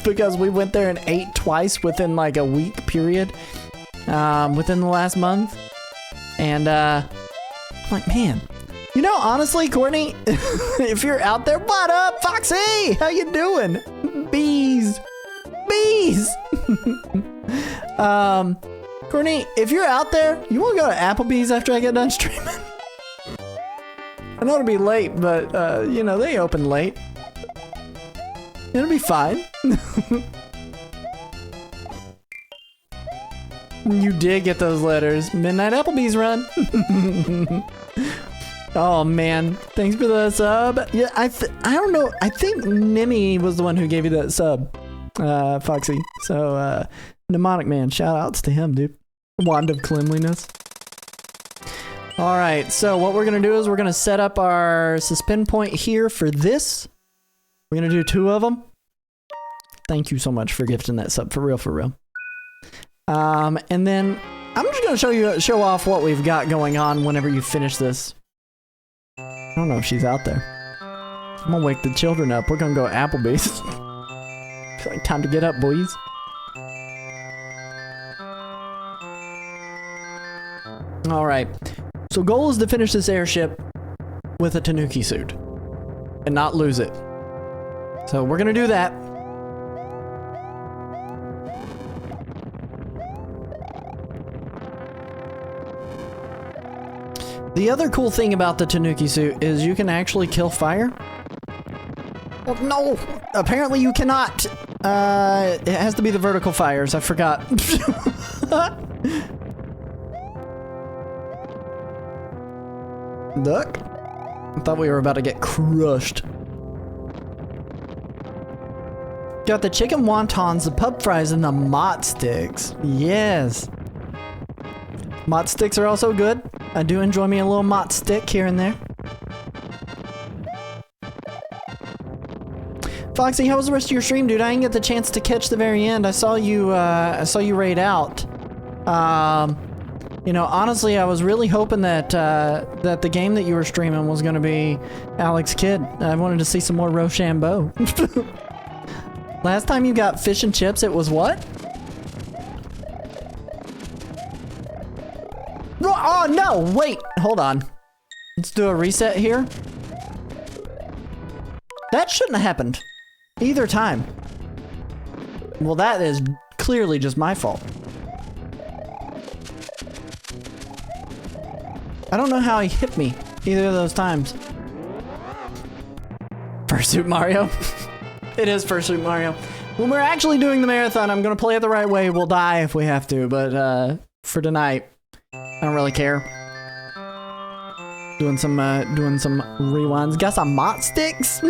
because we went there and ate twice within like a week period within the last month. And I'm like, man, you know, honestly, Courtney, if you're out there, what up, Foxy? How you doing? Bees. Courtney, if you're out there, you want to go to Applebee's after I get done streaming? I know it'll be late, but, you know, they open late. It'll be fine. You did get those letters. Midnight Applebee's run. Oh, man. Thanks for the sub. Yeah, I don't know. I think Nimi was the one who gave you that sub, Foxy. So, Mnemonic Man, shout outs to him, dude. Wand of Cleanliness. Alright, so what we're going to do is we're going to set up our suspend point here for this. We're going to do 2 of them. Thank you so much for gifting that sub, for real. And then I'm just going to show off what we've got going on whenever you finish this. I don't know if she's out there. I'm going to wake the children up. We're going to go to Applebee's. It's like time to get up, boys. Alright, so goal is to finish this airship with a Tanuki suit and not lose it. So we're gonna do that. The other cool thing about the Tanuki suit is you can actually kill fire. Oh, no, apparently you cannot. It has to be the vertical fires, I forgot. Duck? I thought we were about to get crushed. Got the chicken wontons, the pub fries, and the mott sticks. Yes. Mott sticks are also good. I do enjoy me a little mott stick here and there. Foxy, how was the rest of your stream, dude? I didn't get the chance to catch the very end. I saw you raid out. You know, honestly, I was really hoping that that the game that you were streaming was going to be Alex Kidd. I wanted to see some more Rochambeau. Last time you got fish and chips, it was what? Oh, no! Wait! Hold on. Let's do a reset here. That shouldn't have happened. Either time. Well, that is clearly just my fault. I don't know how he hit me either of those times. Fursuit Mario. It is Fursuit Mario. When we're actually doing the marathon, I'm gonna play it the right way. We'll die if we have to, but for tonight, I don't really care. Doing some rewinds. Got some mott sticks.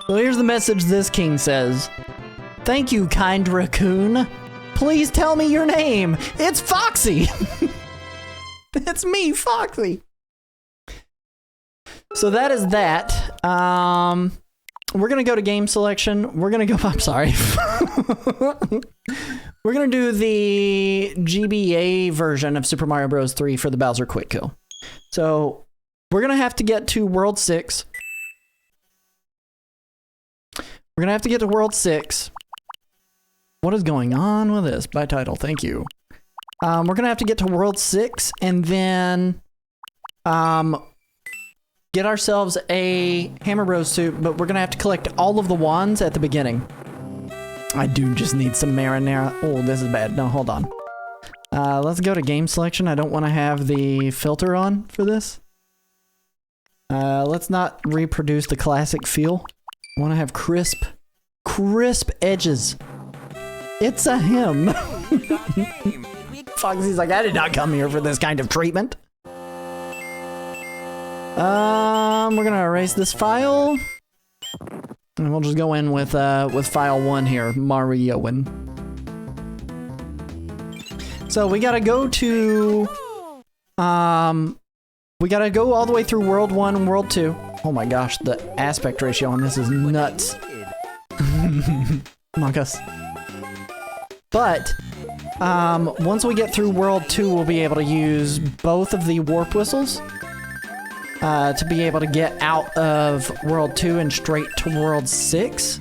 So here's the message this king says. Thank you, kind raccoon. Please tell me your name. It's Foxy. It's me, Foxy. So that is that. We're gonna go to game selection. We're gonna go. I'm sorry. We're gonna do the GBA version of Super Mario Bros. 3 for the Bowser Quick Kill. So we're gonna have to get to World 6. We're gonna have to get to World 6. What is going on with this? By title, thank you. We're gonna have to get to World 6 and then get ourselves a Hammer Bros suit, but we're gonna have to collect all of the wands at the beginning. I do just need some marinara. Oh, this is bad. No, hold on. Let's go to game selection. I don't want to have the filter on for this. Let's not reproduce the classic feel. I want to have crisp edges. It's a him. Foxy's like, I did not come here for this kind of treatment. We're gonna erase this file. And we'll just go in with file 1 here, Marioin. So we gotta go to, we gotta go all the way through World 1 and World 2. Oh my gosh, the aspect ratio on this is nuts. Among Us. But, once we get through World 2, we'll be able to use both of the warp whistles to be able to get out of World 2 and straight to World 6.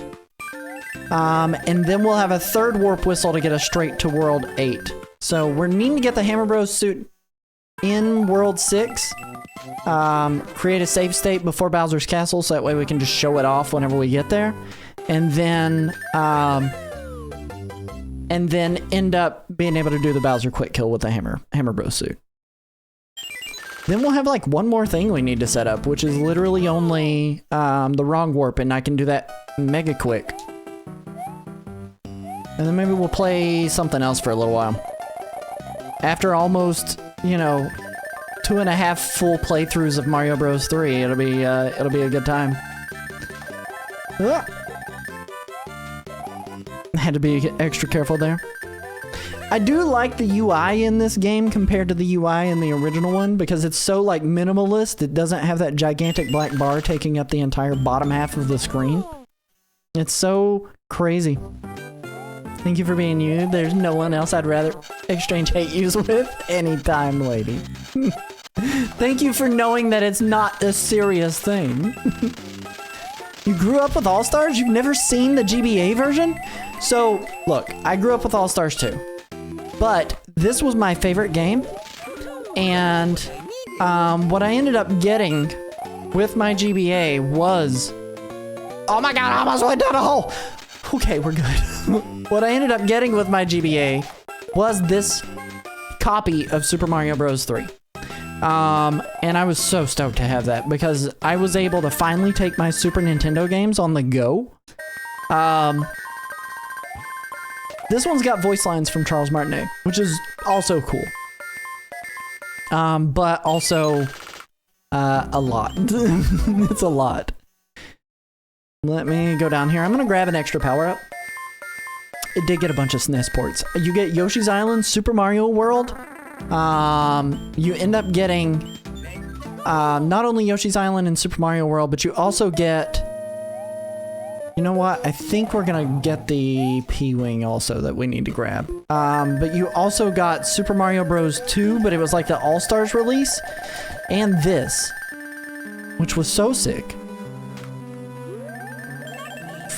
And then we'll have a third warp whistle to get us straight to World 8. So we're needing to get the Hammer Bros suit in World 6. Create a save state before Bowser's Castle, so that way we can just show it off whenever we get there. And then end up being able to do the Bowser quick kill with the Hammer Bros suit. Then we'll have like one more thing we need to set up, which is literally only the wrong warp, and I can do that mega quick. And then maybe we'll play something else for a little while. After almost, you know, 2.5 full playthroughs of Mario Bros. 3, it'll be a good time. Ah! Had to be extra careful there. I do like the UI in this game compared to the UI in the original one, because it's so like minimalist. It doesn't have that gigantic black bar taking up the entire bottom half of the screen. It's so crazy. Thank you for being you. There's no one else I'd rather exchange hate yous with anytime, lady. Thank you for knowing that it's not a serious thing. You grew up with All-Stars? You've never seen the GBA version? So, look, I grew up with All-Stars too. But this was my favorite game. And what I ended up getting with my GBA was... Oh my god, I almost went down a hole! Okay, we're good. What I ended up getting with my GBA was this copy of Super Mario Bros. 3. And I was so stoked to have that, because I was able to finally take my Super Nintendo games on the go. This one's got voice lines from Charles Martinet, which is also cool. But also, a lot. It's a lot. Let me go down here. I'm gonna grab an extra power-up. It did get a bunch of SNES ports. You get Yoshi's Island, Super Mario World. You end up getting not only Yoshi's Island and Super Mario World, but you also get... You know what? I think we're gonna get the P-Wing also that we need to grab. But you also got Super Mario Bros. 2, but it was like the All-Stars release. And this, which was so sick.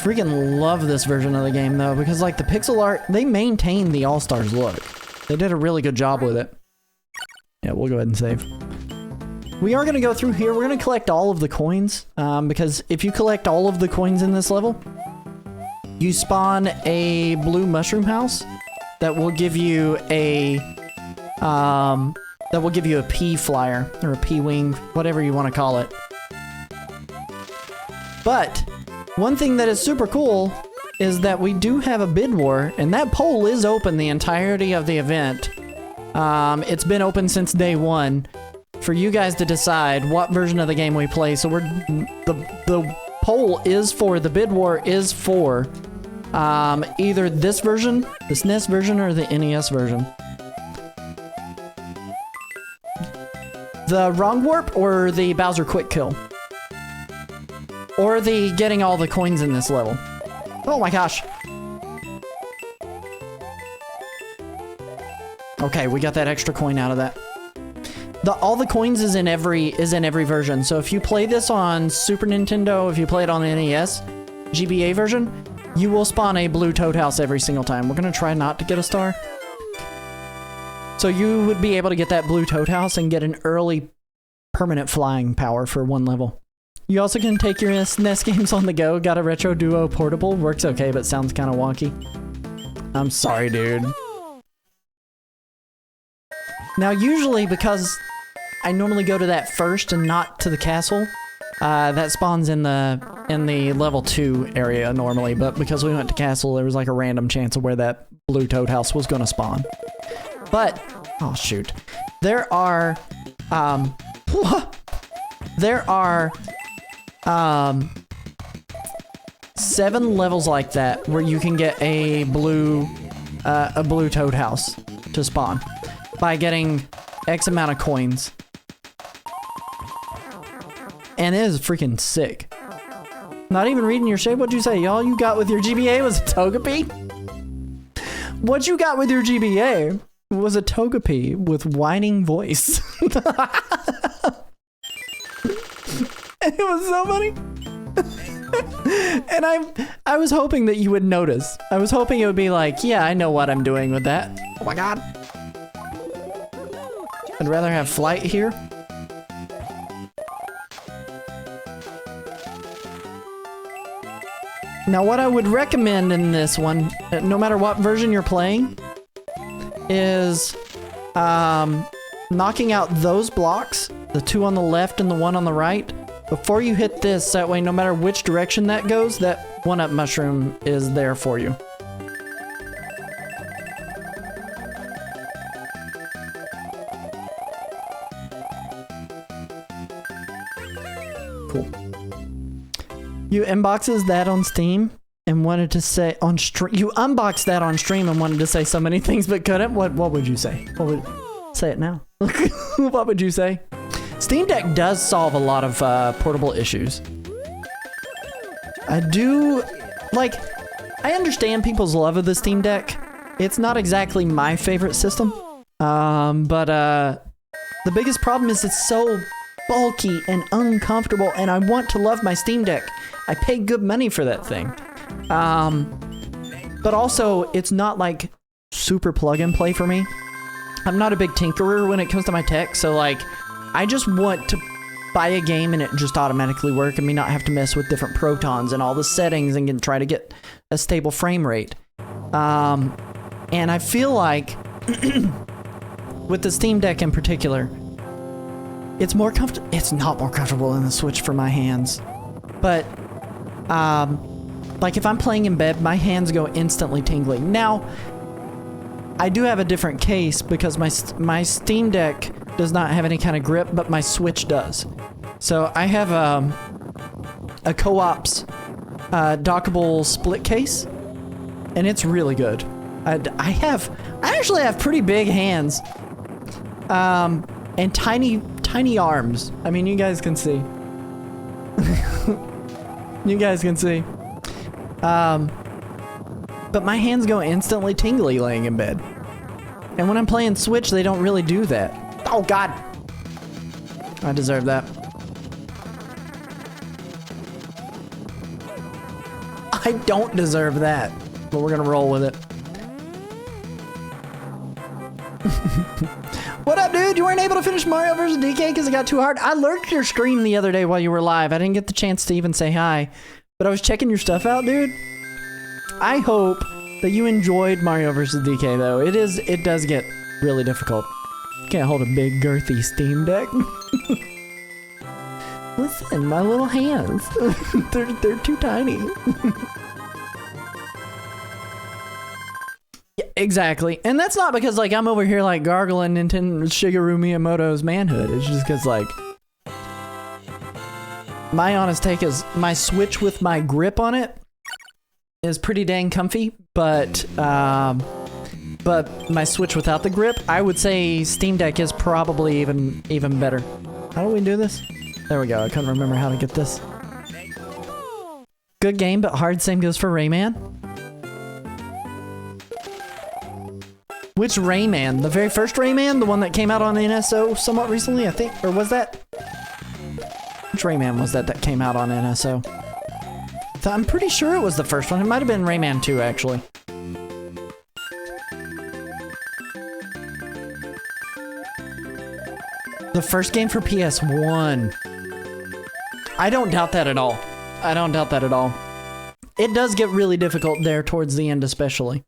Freaking love this version of the game though, because like the pixel art, they maintained the All-Stars look. They did a really good job with it. Yeah, we'll go ahead and save. We are going to go through here. We're going to collect all of the coins, because if you collect all of the coins in this level, you spawn a blue mushroom house that will give you a P flyer or a P wing, whatever you want to call it. But one thing that is super cool is that we do have a bid war, and that poll is open the entirety of the event. It's been open since day 1 for you guys to decide what version of the game we play. So the poll is for, the bid war is for either this version, the SNES version, or the NES version. The wrong warp or the Bowser quick kill? Or the getting all the coins in this level? Oh my gosh. Okay, we got that extra coin out of that. All the coins is in every version. So if you play this on Super Nintendo, if you play it on the NES GBA version, you will spawn a blue Toad House every single time. We're gonna try not to get a star. So you would be able to get that blue Toad House and get an early permanent flying power for 1 level. You also can take your SNES games on the go. Got a Retro Duo portable. Works okay, but sounds kind of wonky. I'm sorry, dude. Now, usually because I normally go to that first and not to the castle, that spawns in the level 2 area normally, but because we went to castle, there was like a random chance of where that blue toad house was gonna spawn. But, oh shoot. There are, there are, 7 levels like that where you can get a blue toad house to spawn by getting X amount of coins. And it is freaking sick. Not even reading your shape. What'd you say? All you got with your GBA was a Togepi? What you got with your GBA was a Togepi with whining voice. It was so funny. And I was hoping that you would notice. I was hoping it would be like, yeah, I know what I'm doing with that. Oh my god. I'd rather have flight here. Now, what I would recommend in this one, no matter what version you're playing, is knocking out those blocks, the 2 on the left and the 1 on the right, before you hit this. That way, no matter which direction that goes, that 1-up mushroom is there for you. Cool. You unboxes that on Steam and wanted to say on stream. You unboxed that on stream and wanted to say so many things but couldn't. What would you say? What would say it now? What would you say? Steam Deck does solve a lot of portable issues. I do like. I understand people's love of the Steam Deck. It's not exactly my favorite system, but the biggest problem is it's so bulky and uncomfortable, and I want to love my Steam Deck. I pay good money for that thing. But also, it's not like super plug and play for me. I'm not a big tinkerer when it comes to my tech, so like, I just want to buy a game and it just automatically work and me not have to mess with different protons and all the settings and try to get a stable frame rate. And I feel like, with the Steam Deck in particular, it's more comfortable. It's not more comfortable than the Switch for my hands. But, like if I'm playing in bed, my hands go instantly tingly. Now, I do have a different case because my Steam Deck does not have any kind of grip, but my Switch does. So I have a Co-op's dockable split case, and it's really good. I actually have pretty big hands, and tiny arms. I mean, you guys can see. You guys can see. But my hands go instantly tingly laying in bed. And when I'm playing Switch, they don't really do that. Oh, God. I deserve that. I don't deserve that. But we're gonna roll with it. What up, dude? You weren't able to finish Mario vs. DK because it got too hard? I lurked your stream the other day while you were live. I didn't get the chance to even say hi. But I was checking your stuff out, dude. I hope that you enjoyed Mario vs. DK, though. It does get really difficult. Can't hold a big, girthy Steam Deck. Listen, my little hands. they're too tiny. Yeah, exactly. And that's not because, like, I'm over here, like, gargling Nintendo Shigeru Miyamoto's manhood. It's just because, like, my honest take is my Switch with my grip on it is pretty dang comfy, but my Switch without the grip, I would say Steam Deck is probably even better. How do we do this? There we go. I couldn't remember how to get this. Good game, but hard. Same goes for Rayman. Which Rayman? The very first Rayman? The one that came out on NSO somewhat recently, I think? Or was that? Which Rayman was that came out on NSO? I'm pretty sure it was the first one. It might have been Rayman 2, actually. The first game for PS1. I don't doubt that at all. I don't doubt that at all. It does get really difficult there towards the end, especially.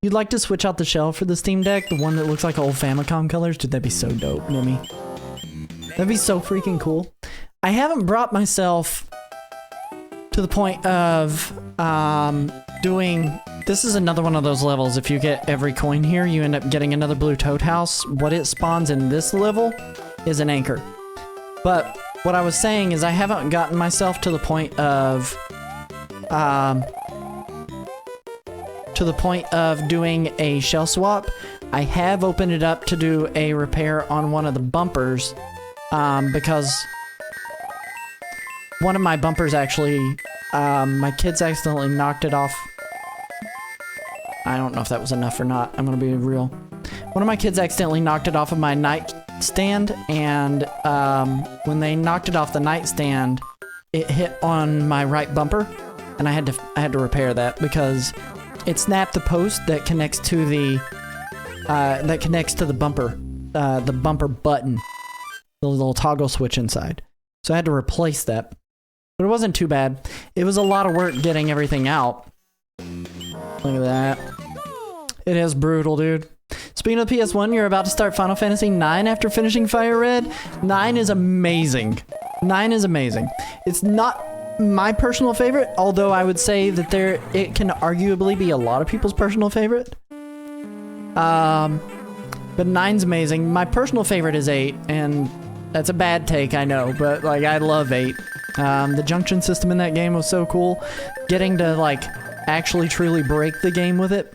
You'd like to switch out the shell for the Steam Deck? The one that looks like old Famicom colors? Dude, that'd be so dope, Nimmy. That'd be so freaking cool. I haven't brought myself to the point of doing... This is another one of those levels. If you get every coin here, you end up getting another blue toad house. What it spawns in this level is an anchor. But what I was saying is I haven't gotten myself to the point of... doing a shell swap. I have opened it up to do a repair on one of the bumpers because one of my bumpers actually, my kids accidentally knocked it off. I don't know if that was enough or not. I'm gonna be real. One of my kids accidentally knocked it off of my nightstand, and when they knocked it off the nightstand, it hit on my right bumper, and I had to repair that because it snapped the post that connects to the bumper button, the little toggle switch inside. So I had to replace that. But it wasn't too bad. It was a lot of work getting everything out. Look at that. It is brutal, dude. Speaking of PS1, you're about to start Final Fantasy IX after finishing Fire Red. 9 is amazing. 9 is amazing. It's not my personal favorite, although I would say that it can arguably be a lot of people's personal favorite. But 9's amazing. My personal favorite is 8, and that's a bad take, I know, but like I love 8. The junction system in that game was so cool. Getting to like actually truly break the game with it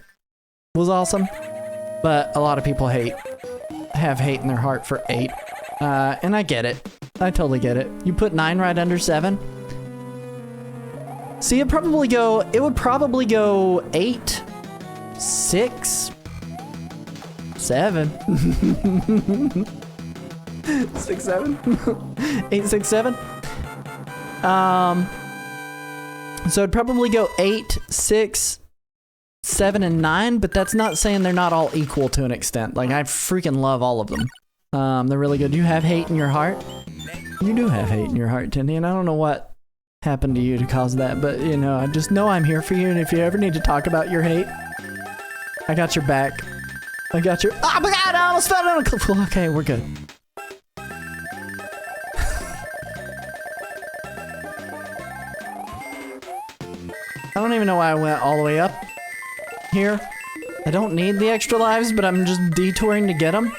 was awesome. But a lot of people have hate in their heart for 8. And I get it. I totally get it. You put 9 right under 7. See, it would probably go 8, 6, 7. 6, 7? 8, 6, 7? So it'd probably go 8, 6, 7, and 9, but that's not saying they're not all equal to an extent. Like, I freaking love all of them. They're really good. You have hate in your heart? You do have hate in your heart, Tindy, and I don't know what happened to you to cause that, but, you know, I just know I'm here for you, and if you ever need to talk about your hate, I got your back. I got your... Oh my god, I almost fell down a cliff. Okay, we're good. I don't even know why I went all the way up here. I don't need the extra lives, but I'm just detouring to get them.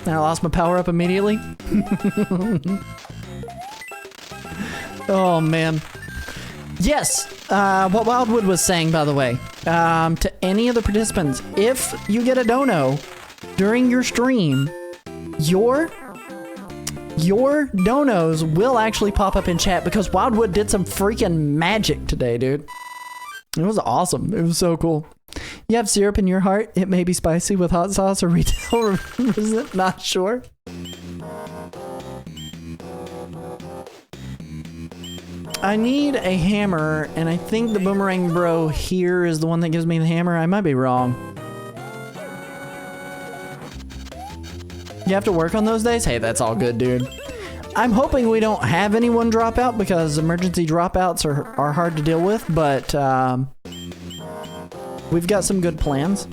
And I lost my power up immediately. Oh, man. Yes, what Wildwood was saying, by the way, to any of the participants, if you get a dono during your stream, your donos will actually pop up in chat because Wildwood did some freaking magic today, dude. It was awesome. It was so cool. You have syrup in your heart. It may be spicy with hot sauce or retail. Not sure. I need a hammer, and I think the Boomerang Bro here is the one that gives me the hammer. I might be wrong. You have to work on those days? Hey, that's all good, dude. I'm hoping we don't have anyone drop out because emergency dropouts are hard to deal with, but we've got some good plans.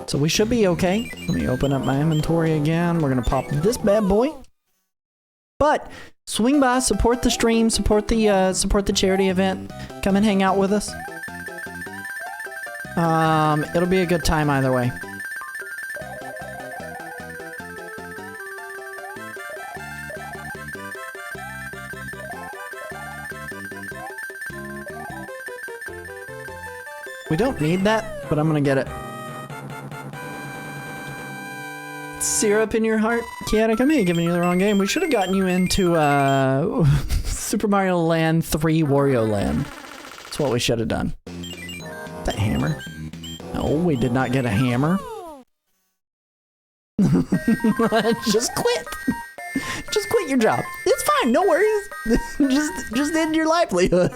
So we should be okay. Let me open up my inventory again. We're going to pop this bad boy. But swing by, support the stream, support the charity event. Come and hang out with us. It'll be a good time either way. We don't need that, but I'm gonna get it. Syrup in your heart? Chaotic, I may have given you the wrong game. We should have gotten you into Super Mario Land 3 Wario Land. That's what we should have done. That hammer. No, we did not get a hammer. Just quit. Just quit your job. It's fine, no worries. just end your livelihood.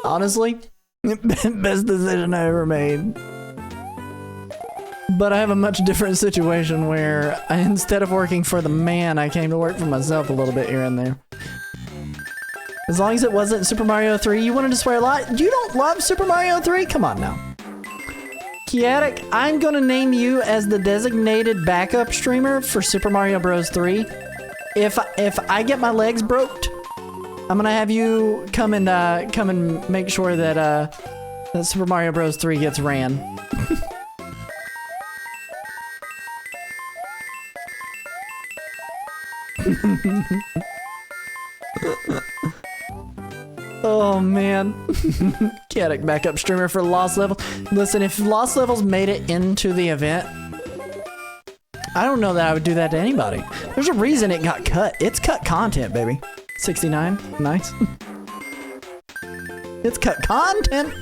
Honestly, best decision I ever made. But I have a much different situation where instead of working for the man, I came to work for myself a little bit here and there. As long as it wasn't Super Mario 3, you wanted to swear a lot? You don't love Super Mario 3? Come on now. Kiatic, I'm gonna name you as the designated backup streamer for Super Mario Bros. 3. If I get my legs broked, I'm gonna have you come and make sure that that Super Mario Bros. 3 gets ran. Oh man. Chaotic backup streamer for Lost Levels. Listen, if Lost Levels made it into the event, I don't know that I would do that to anybody. There's a reason it got cut. It's cut content, baby. 69. Nice. It's cut content.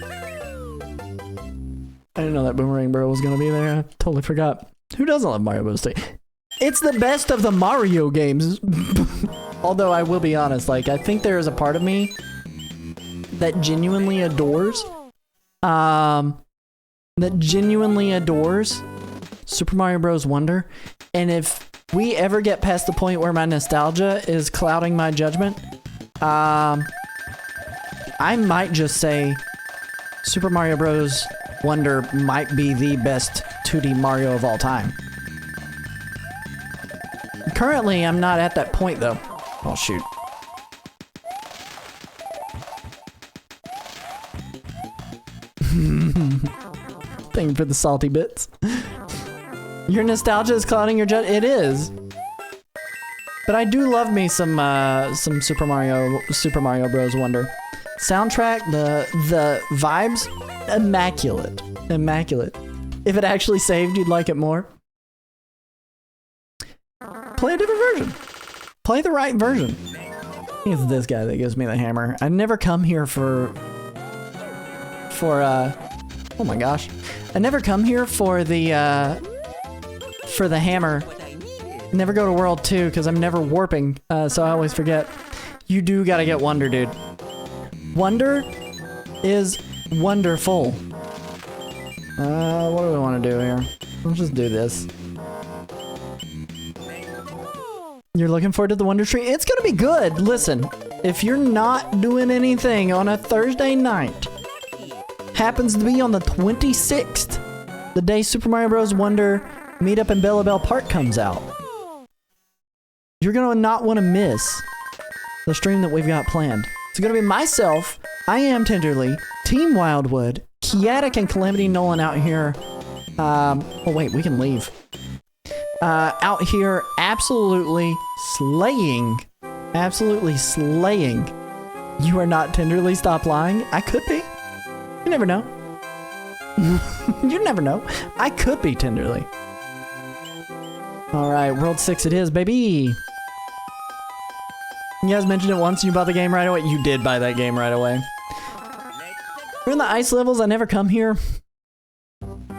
I didn't know that Boomerang Bro was gonna be there. I totally forgot. Who doesn't love Mario Bros. 3? It's the best of the Mario games. Although I will be honest, like, I think there is a part of me that genuinely adores Super Mario Bros. Wonder. And if we ever get past the point where my nostalgia is clouding my judgment, I might just say Super Mario Bros. Wonder might be the best 2D Mario of all time. Currently, I'm not at that point though. Oh shoot. Thank you for the salty bits. Your nostalgia is clouding your judge. It is. But I do love me some Super Mario Bros. Wonder. Soundtrack, the vibes, immaculate. Immaculate. If it actually saved, you'd like it more. Play a different version. Play the right version. I think it's this guy that gives me the hammer. I never come here for oh my gosh. I never come here for the hammer. Never go to World 2 because I'm never warping, so I always forget. You do gotta get Wonder, dude. Wonder is wonderful. What do we want to do here? Let's just do this. You're looking forward to the Wonder Tree? It's gonna be good. Listen, if you're not doing anything on a Thursday night, happens to be on the 26th, the day Super Mario Bros. Wonder Meetup in Bella Bell Park comes out, you're gonna not want to miss the stream that we've got planned. It's gonna be myself, I Am Tenderly, Team Wildwood, Kiatic and Calamity Nolan out here. Oh wait, we can leave. Out here absolutely slaying. Absolutely slaying. You are not Tenderly, stop lying. I could be. You never know. You never know. I could be Tenderly. Alright, World 6 it is, baby. You guys mentioned it once, you bought the game right away. You did buy that game right away. We're in the ice levels, I never come here.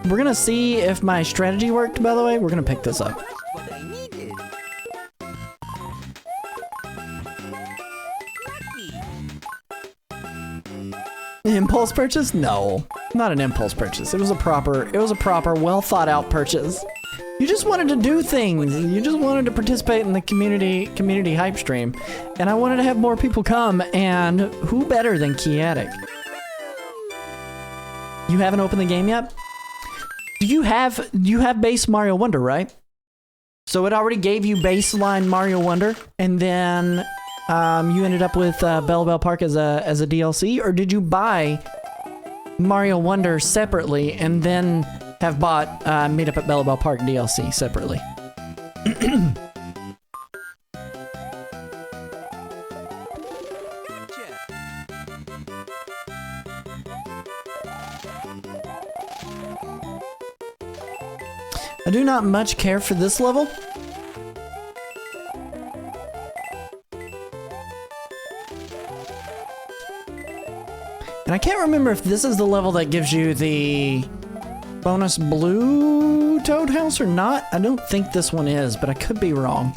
We're gonna see if my strategy worked, by the way. We're gonna pick this up. Impulse purchase? No, not an impulse purchase. It was a proper, well thought out purchase. You just wanted to do things. You just wanted to participate in the community hype stream. And I wanted to have more people come, and who better than Kiatic? You haven't opened the game yet? You have base Mario Wonder, right? So it already gave you baseline Mario Wonder, and then you ended up with Bella Bell Park as a DLC, or did you buy Mario Wonder separately and then have bought Meetup at Bella Bell Park DLC separately? I do not much care for this level. And I can't remember if this is the level that gives you the bonus blue Toad House or not. I don't think this one is, but I could be wrong.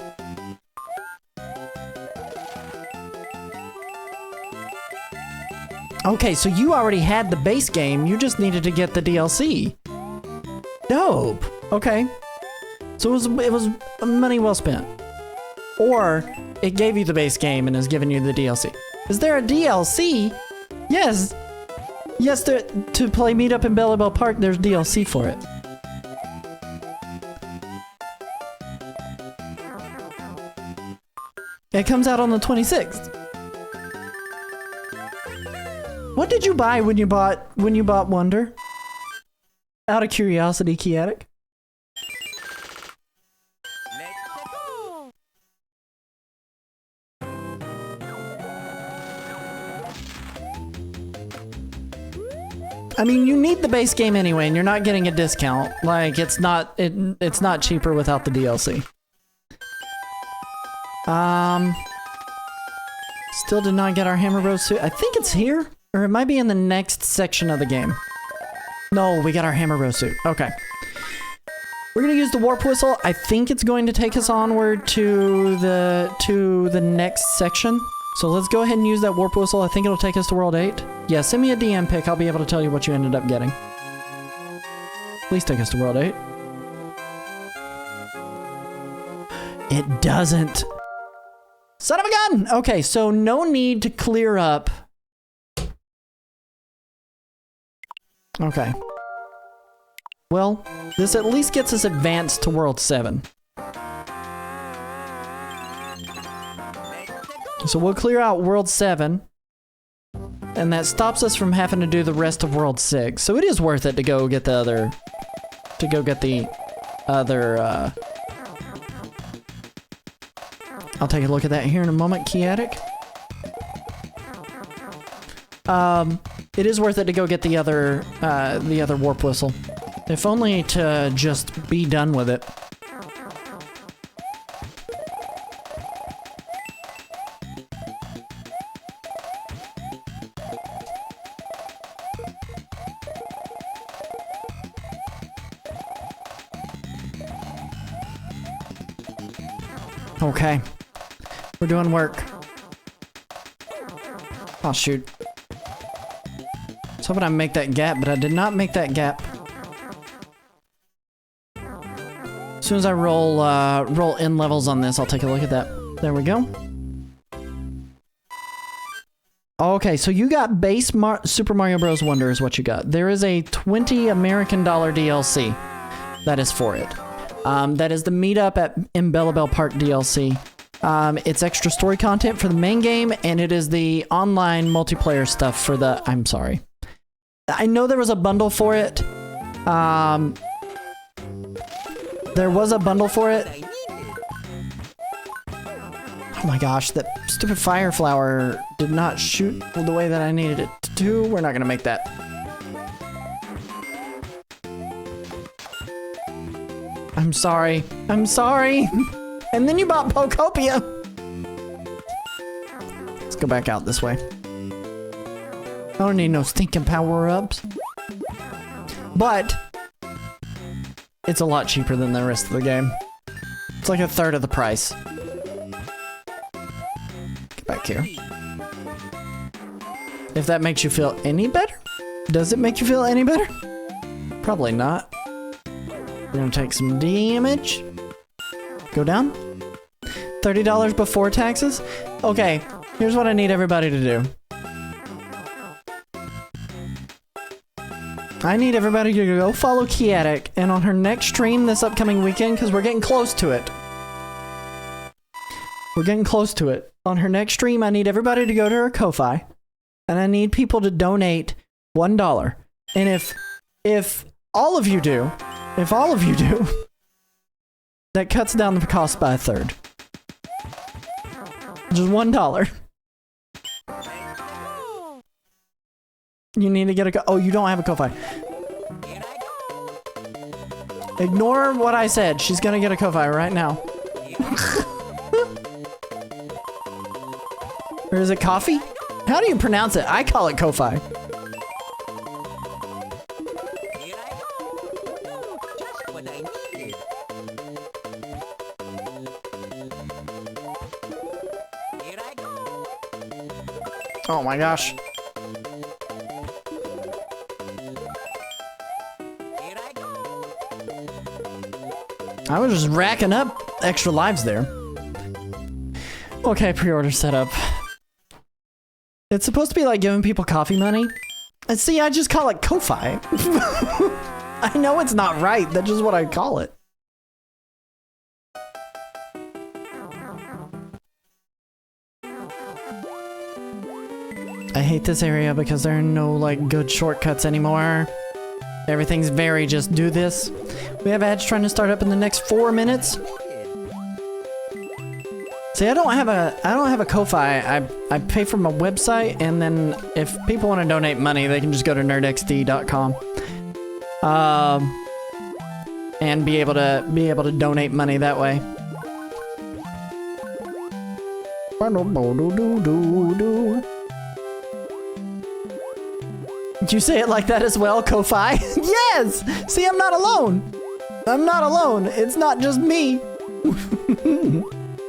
Okay, so you already had the base game, you just needed to get the DLC. Dope. Okay. So it was money well spent. Or it gave you the base game and has given you the DLC. Is there a DLC? Yes. Yes, to play Meetup in Bellabelle Park, there's DLC for it. It comes out on the 26th. What did you buy when you bought Wonder? Out of curiosity, Kiatic. I mean, you need the base game anyway, and you're not getting a discount. Like, it's not cheaper without the DLC. Still did not get our Hammer Bros suit. I think it's here, or it might be in the next section of the game. No, we got our Hammer Bros suit. Okay. We're gonna use the warp whistle. I think it's going to take us onward to the next section. So let's go ahead and use that warp whistle. I think it'll take us to World 8. Yeah, send me a DM pic. I'll be able to tell you what you ended up getting. Please take us to World 8. It doesn't. Son of a gun! Okay, so no need to clear up. Okay. Well, this at least gets us advanced to World 7. So we'll clear out World 7. And that stops us from having to do the rest of World 6. So it is worth it to go get the other... I'll take a look at that here in a moment, Kiatic. It is worth it to go get the other warp whistle. If only to just be done with it. Okay. We're doing work. Oh, shoot. I was hoping I'd make that gap, but I did not make that gap. As soon as I roll in levels on this, I'll take a look at that. There we go. Okay, so you got base Super Mario Bros. Wonder is what you got. There is a $20 American DLC that is for it. That is the Meetup in Bellabelle Park DLC. It's extra story content for the main game, and it is the online multiplayer stuff for the... I'm sorry. I know there was a bundle for it. There was a bundle for it. Oh my gosh, that stupid fire flower did not shoot the way that I needed it to do. We're not gonna make that. I'm sorry. I'm sorry. And then you bought Pokopia. Let's go back out this way. I don't need no stinking power-ups. But it's a lot cheaper than the rest of the game. It's like a third of the price. Get back here. If that makes you feel any better? Does it make you feel any better? Probably not. We're gonna take some damage. Go down. $30 before taxes? Okay, here's what I need everybody to do. I need everybody to go follow Kiatic, and on her next stream this upcoming weekend, because we're getting close to it. We're getting close to it. On her next stream, I need everybody to go to her Ko-Fi, and I need people to donate $1. And if all of you do, that cuts down the cost by a third. Just $1. You need to get a oh, you don't have a Ko-Fi. Ignore what I said. She's gonna get a Ko-Fi right now. Or is it coffee? How do you pronounce it? I call it Ko-Fi. Oh my gosh. I was just racking up extra lives there. Okay, pre-order setup. It's supposed to be like giving people coffee money. And see, I just call it Ko-Fi. I know it's not right. That's just what I call it. I hate this area because there are no like good shortcuts anymore. Everything's very just do this. We have ads trying to start up in the next 4 minutes. See, I don't have a Ko-Fi. I pay for my website, and then if people want to donate money, they can just go to nerdxd.com. And be able to donate money that way. Did you say it like that as well, Ko-Fi? Yes! See, I'm not alone. I'm not alone. It's not just me.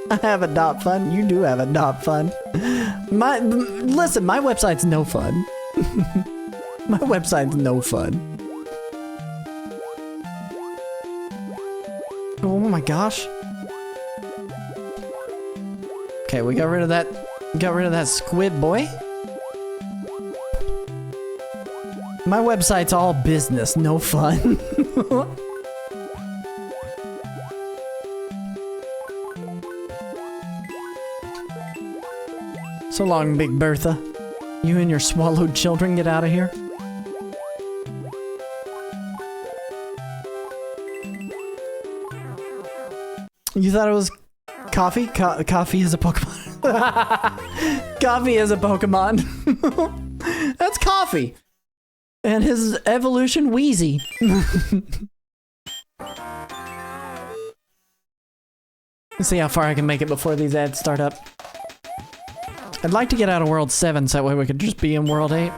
I have a dot fun. You do have a dot fun. Listen, my website's no fun. My website's no fun. Oh my gosh. Okay, we got rid of that. Got rid of that squid boy. My website's all business, no fun. So long, Big Bertha. You and your swallowed children get out of here. You thought it was coffee? Coffee is a Pokemon. Coffee is a Pokemon. That's Coffee. And his evolution, Wheezy. Let's see how far I can make it before these ads start up. I'd like to get out of World 7 so that way we could just be in World 8.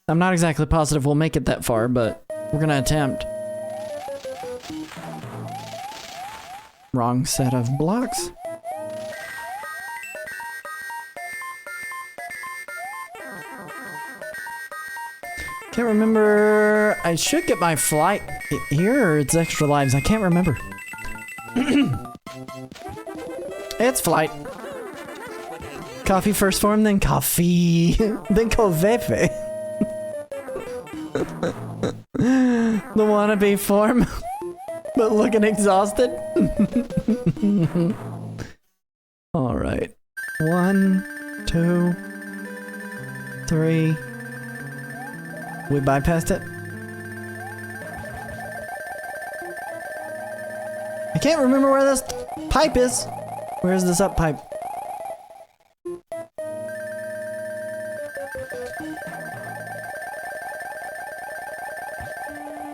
I'm not exactly positive we'll make it that far, but we're gonna attempt. Wrong set of blocks. Can't remember. I should get my flight here, or it's extra lives. I can't remember. It's flight. Coffee first form, then coffee, then Koveve. The wannabe form, but looking exhausted. All right. 1, 2, 3. We bypassed it. I can't remember where this pipe is. Where is this up pipe?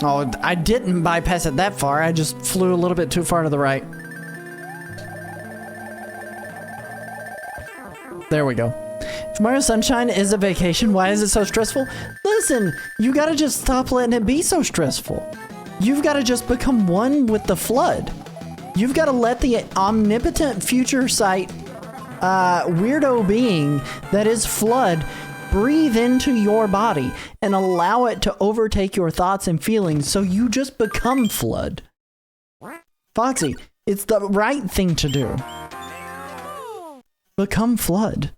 Oh, I didn't bypass it that far. I just flew a little bit too far to the right. There we go. If Mario Sunshine is a vacation, why is it so stressful? Listen, you gotta just stop letting it be so stressful. You've gotta just become one with the flood. You've gotta let the omnipotent future sight weirdo being that is Flood breathe into your body and allow it to overtake your thoughts and feelings so you just become Flood. Foxy, it's the right thing to do. Become Flood.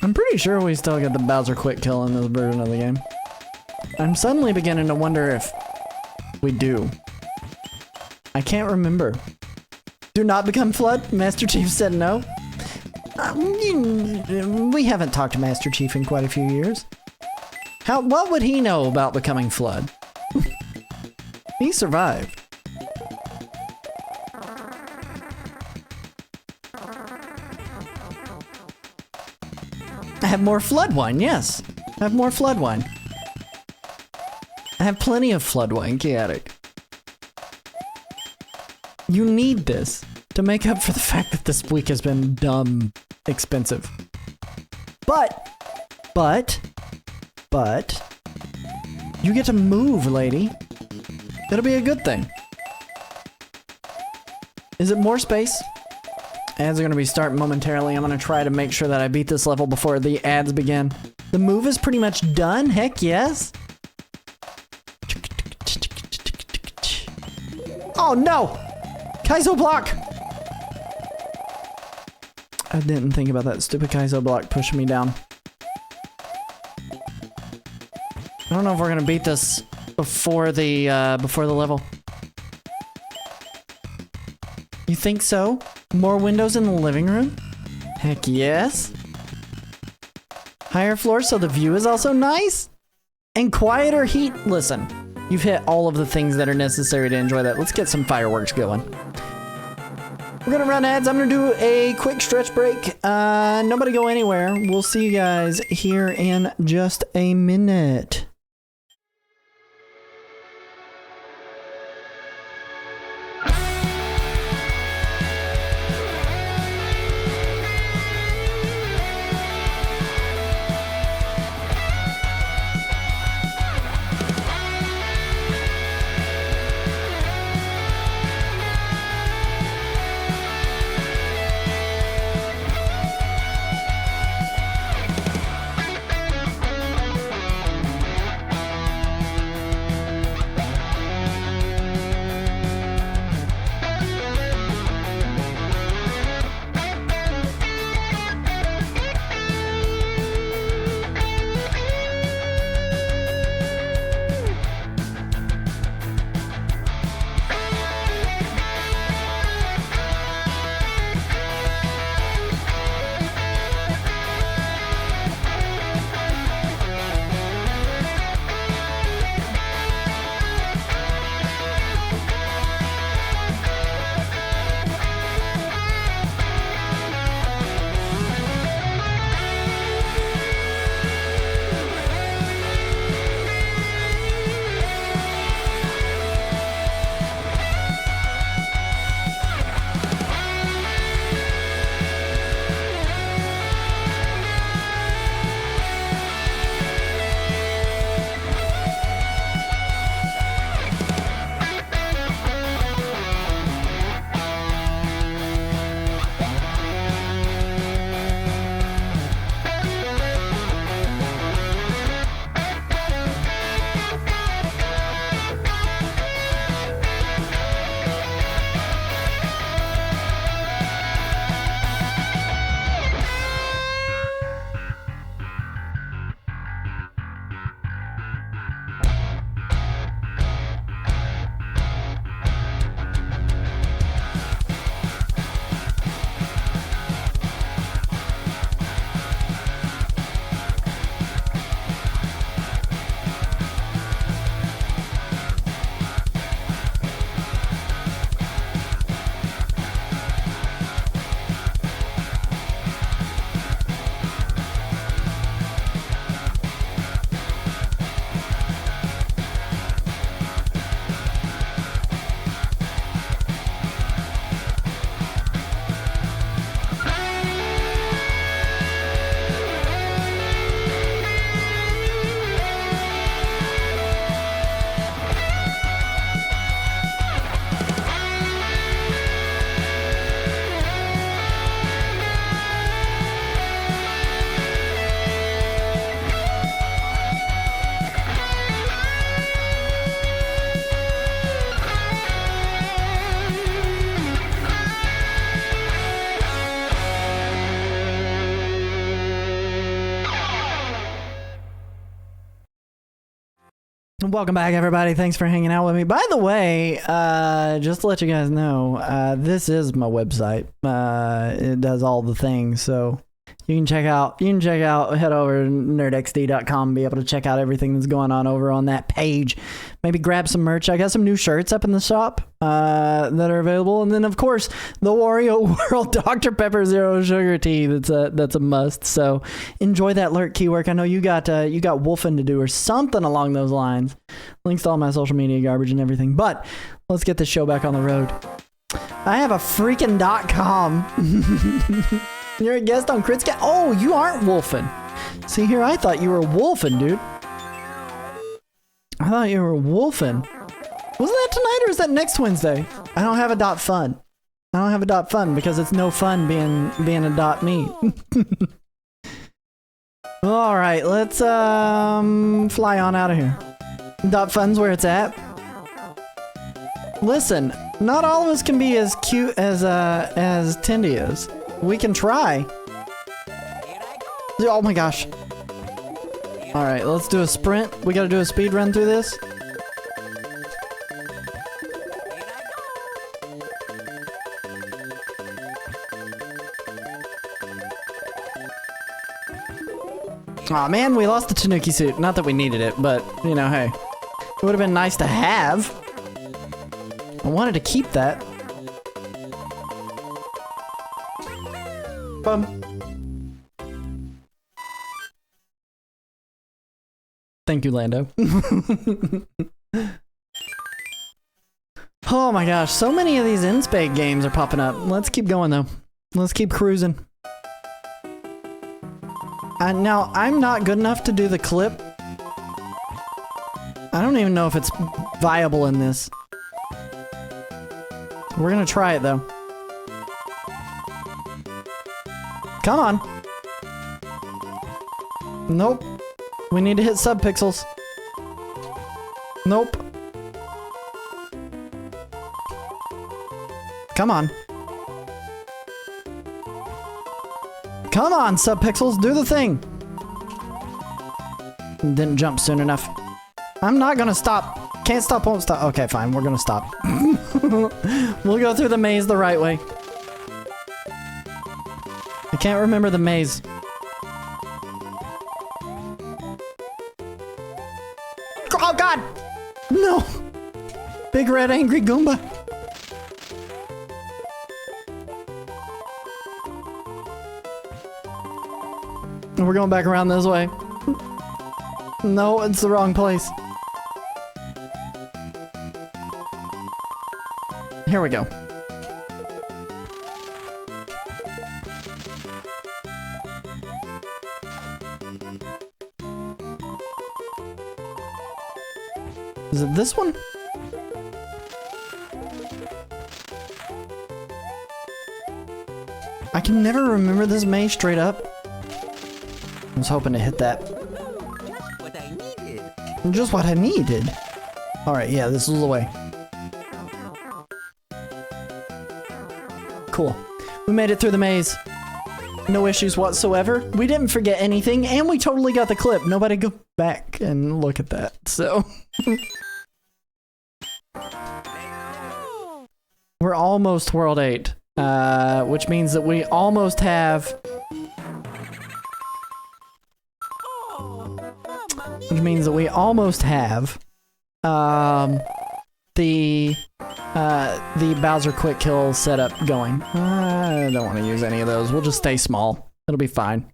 I'm pretty sure we still get the Bowser quick kill in this version of the game. I'm suddenly beginning to wonder if we do. I can't remember. Do not become Flood? Master Chief said no. We haven't talked to Master Chief in quite a few years. What would he know about becoming Flood? He survived. I have more Flood wine, yes. I have more Flood wine. I have plenty of Flood wine, chaotic. You need this to make up for the fact that this week has been dumb expensive. But, you get to move, lady. It'll be a good thing. Is it more space? Ads are gonna be starting momentarily. I'm gonna try to make sure that I beat this level before the ads begin. The move is pretty much done, heck yes. Oh no! Kaizo block! I didn't think about that stupid Kaizo block pushing me down. I don't know if we're gonna beat this before the level. You think so? More windows in the living room? Heck yes. Higher floor so the view is also nice? And quieter heat? Listen, you've hit all of the things that are necessary to enjoy that. Let's get some fireworks going. We're gonna run ads. I'm gonna do a quick stretch break. Nobody go anywhere. We'll see you guys here in just a minute. Welcome back, everybody. Thanks for hanging out with me. By the way, just to let you guys know, this is my website. It does all the things, so you can check out. Head over to nerdxd.com and be able to check out everything that's going on over on that page. Maybe grab some merch. I got some new shirts up in the shop that are available, and then of course the Wario World Dr. Pepper Zero Sugar Tea. That's a must. So enjoy that lurk keyword. I know you got wolfing to do or something along those lines. Links to all my social media garbage and everything. But let's get this show back on the road. I have a freaking .com. You're a guest on Critscat. Oh, you aren't wolfing. See here, I thought you were wolfing, dude. I thought you were wolfing. Wasn't that tonight or is that next Wednesday? I don't have a .fun. I don't have a .fun because it's no fun being a .me. All right, let's fly on out of here. .fun's where it's at. Listen, Not all of us can be as cute as Tindy is. We can try. Oh my gosh. Alright, let's do a sprint. We gotta do a speed run through this. Aw, man, we lost the Tanuki suit. Not that we needed it, but, you know, hey. It would have been nice to have. I wanted to keep that. Thank you, Lando. Oh my gosh, so many of these in-spade games are popping up. Let's keep going, though. Let's keep cruising. Now, I'm not good enough to do the clip. I don't even know if it's viable in this. We're gonna try it, though. Come on. Nope. We need to hit subpixels. Nope. Come on. Come on, subpixels, do the thing. Didn't jump soon enough. I'm not gonna stop. Can't stop, won't stop. Okay, fine, we're gonna stop. We'll go through the maze the right way. I can't remember the maze. Oh god! No! Big red angry Goomba. We're going back around this way. No, it's the wrong place. Here we go. Is it this one? I can never remember this maze straight up. I was hoping to hit that. What I needed. Just what I needed. Alright, yeah, this is the way. Cool. We made it through the maze. No issues whatsoever. We didn't forget anything, and we totally got the clip. Nobody go back and look at that, so... We're almost World 8, which means that we almost have... the Bowser quick kill setup going. I don't want to use any of those. We'll just stay small. It'll be fine.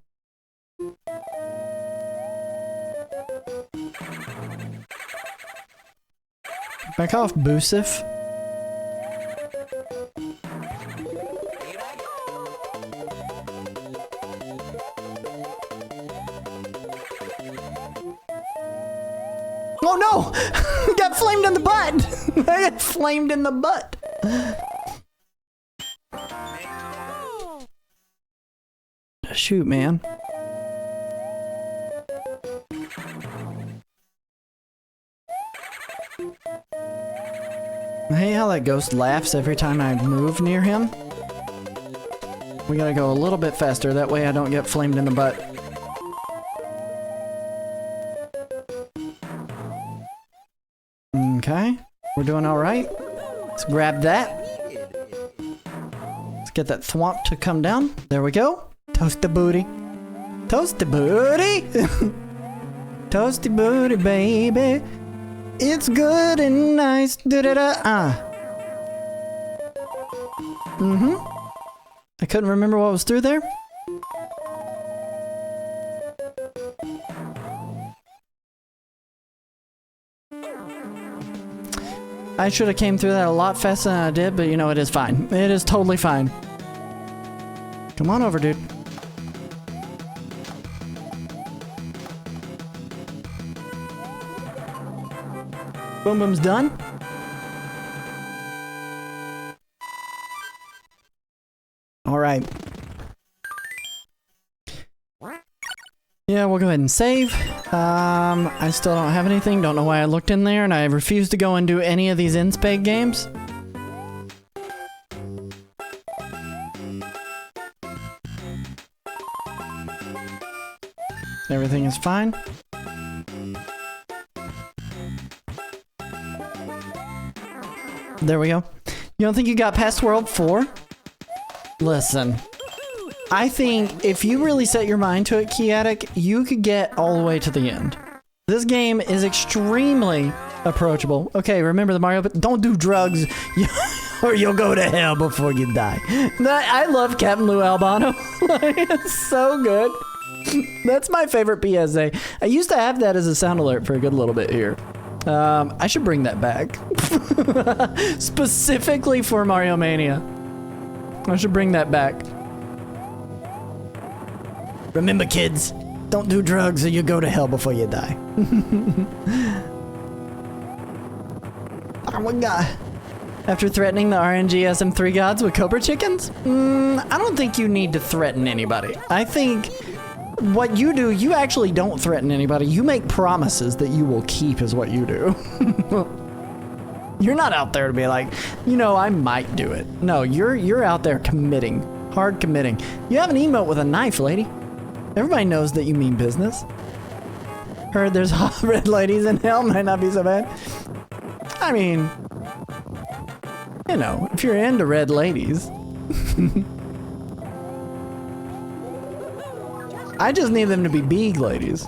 Back off, Boosif. Oh no! I got flamed in the butt! I got flamed in the butt! Shoot, man. I hate how that ghost laughs every time I move near him. We gotta go a little bit faster, that way I don't get flamed in the butt. Okay, we're doing alright. Let's grab that. Let's get that thwomp to come down. There we go. Toast the booty. Toast the booty! Toasty booty, baby. It's good and nice. Da-da-da. I couldn't remember what was through there. I should have came through that a lot faster than I did, but you know, it is fine. It is totally fine. Come on over, dude. Boom Boom's done. All right. Yeah, we'll go ahead and save. I still don't have anything. Don't know why I looked in there, and I refuse to go and do any of these in-spade games. Everything is fine. There we go. You don't think you got past World 4? Listen. I think if you really set your mind to it, Kiatic, you could get all the way to the end. This game is extremely approachable. Okay, remember the Mario, but don't do drugs or you'll go to hell before you die. I love Captain Lou Albano. It's so good. That's my favorite PSA. I used to have that as a sound alert for a good little bit here. I should bring that back. Specifically for Mario Mania. I should bring that back. Remember, kids, don't do drugs or you go to hell before you die. Oh my god. After threatening the RNG SM3 gods with Cobra chickens? I don't think you need to threaten anybody. I think what you do, you actually don't threaten anybody. You make promises that you will keep is what you do. You're not out there to be like, you know, I might do it. No, you're out there committing. Hard committing. You have an emote with a knife, lady. Everybody knows that you mean business. Heard there's hot red ladies in hell, might not be so bad. I mean, you know, if you're into red ladies. I just need them to be big ladies.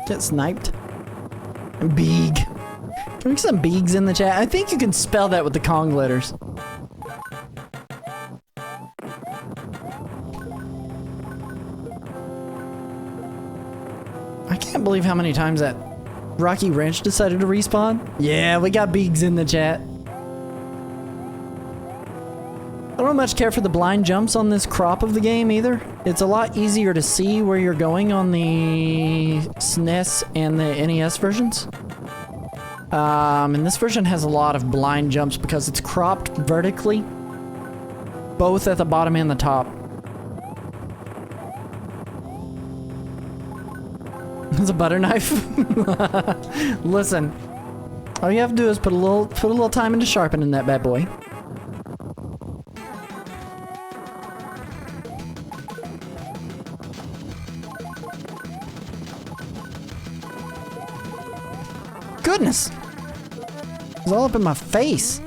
Get sniped. Beeg. Can we get some beegs in the chat? I think you can spell that with the Kong letters. I can't believe how many times that Rocky Ranch decided to respawn. Yeah, we got beegs in the chat. I don't much care for the blind jumps on this crop of the game either. It's a lot easier to see where you're going on the SNES and the NES versions. And this version has a lot of blind jumps because it's cropped vertically, both at the bottom and the top. It's a butter knife. Listen, all you have to do is put a little time into sharpening that bad boy. Goodness, it's all up in my face.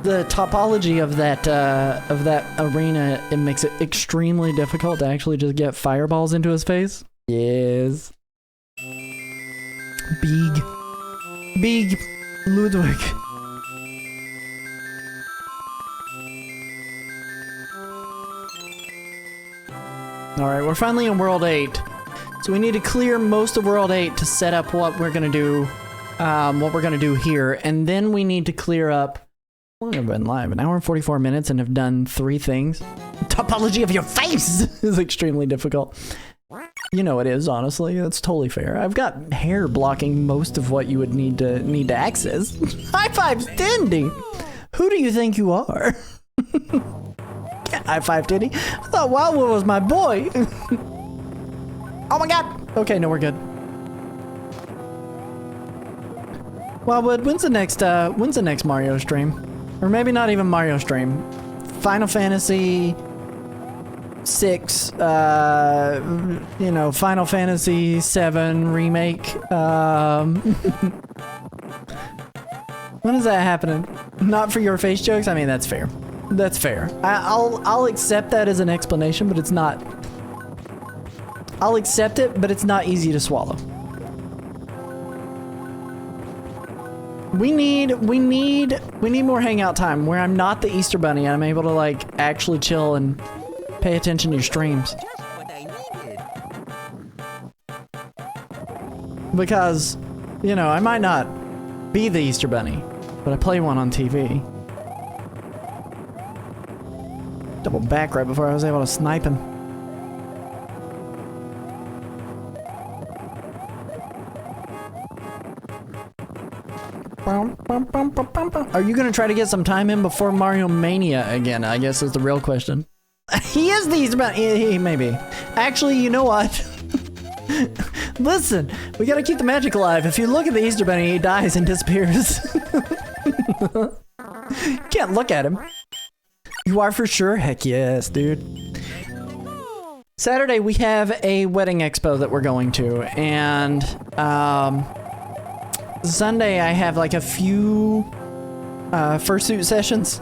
The topology of that arena, it makes it extremely difficult to actually just get fireballs into his face. Yes. Big Ludwig. Alright, we're finally in World 8. So we need to clear most of World 8 to set up what we're gonna do, here, and then we need to clear up. Well, I've been live an hour and 44 minutes and have done 3 things. Topology of your face is extremely difficult. You know it is, honestly. That's totally fair. I've got hair blocking most of what you would need to access. High fives, Dindy. Who do you think you are? High five, Dindy. I thought Wildwood was my boy. Oh my god! Okay, no, we're good. Wildwood, when's the next Mario stream? Or maybe not even Mario stream. Final Fantasy 6, you know, Final Fantasy 7 remake. When is that happening? Not for your face jokes? I mean, that's fair. That's fair. I'll accept that as an explanation, but it's not. I'll accept it, but it's not easy to swallow. We need more hangout time where I'm not the Easter Bunny and I'm able to like actually chill and pay attention to your streams. Because, you know, I might not be the Easter Bunny, but I play one on TV. Double back right before I was able to snipe him. Are you gonna try to get some time in before Mario Mania again? I guess is the real question. He is the Easter Bunny. He maybe. Actually, you know what? Listen, we gotta keep the magic alive. If you look at the Easter Bunny, he dies and disappears. Can't look at him. You are for sure? Heck yes, dude. Saturday, we have a wedding expo that we're going to, and Sunday, I have like a few fursuit sessions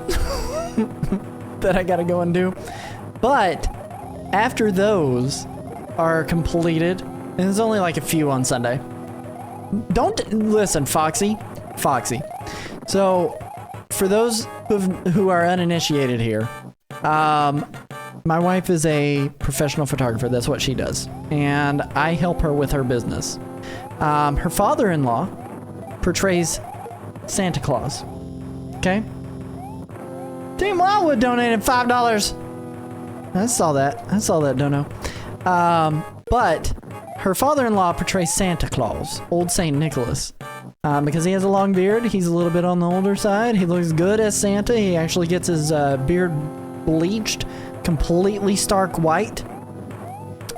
that I gotta go and do. But after those are completed, and there's only like a few on Sunday. Don't listen, Foxy. So, for those who are uninitiated here, my wife is a professional photographer. That's what she does. And I help her with her business. Her father-in-law portrays Santa Claus. Okay? Team Wildwood donated $5. I saw that, Dono. But her father-in-law portrays Santa Claus, old Saint Nicholas. Because he has a long beard, he's a little bit on the older side. He looks good as Santa. He actually gets his beard bleached completely stark white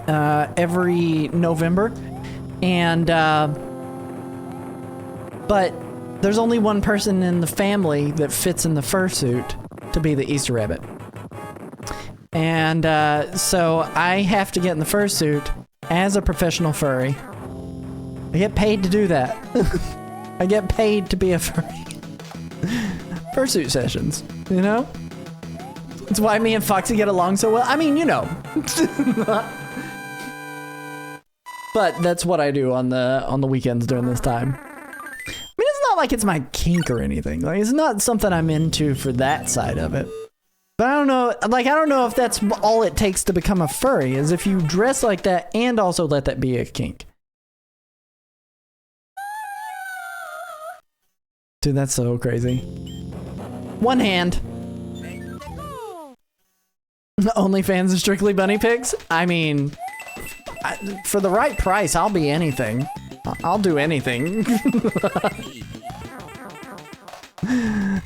every November. And, but there's only one person in the family that fits in the fursuit to be the Easter rabbit. And so I have to get in the fursuit as a professional furry. I get paid to do that. I get paid to be a furry. Fursuit sessions, you know? That's why me and Foxy get along so well. I mean, you know. But that's what I do on the weekends during this time. I mean, it's not like it's my kink or anything. Like, it's not something I'm into for that side of it. But I don't know, like, I don't know if that's all it takes to become a furry, is if you dress like that and also let that be a kink. Dude, that's so crazy. One hand. OnlyFans and Strictly Bunny Pics? I mean, for the right price, I'll be anything. I'll do anything.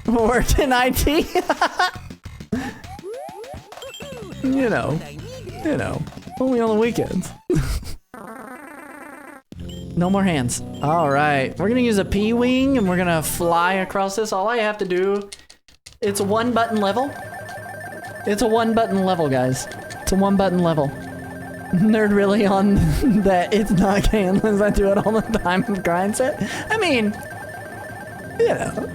Worked in IT? You know, only on the weekends. No more hands. All right, we're gonna use a P-wing and we're gonna fly across this. All I have to do, it's a one button level. It's a one button level, guys. It's a one button level. Nerd really on that it's not gay unless I do it all the time with grind set. I mean, you know,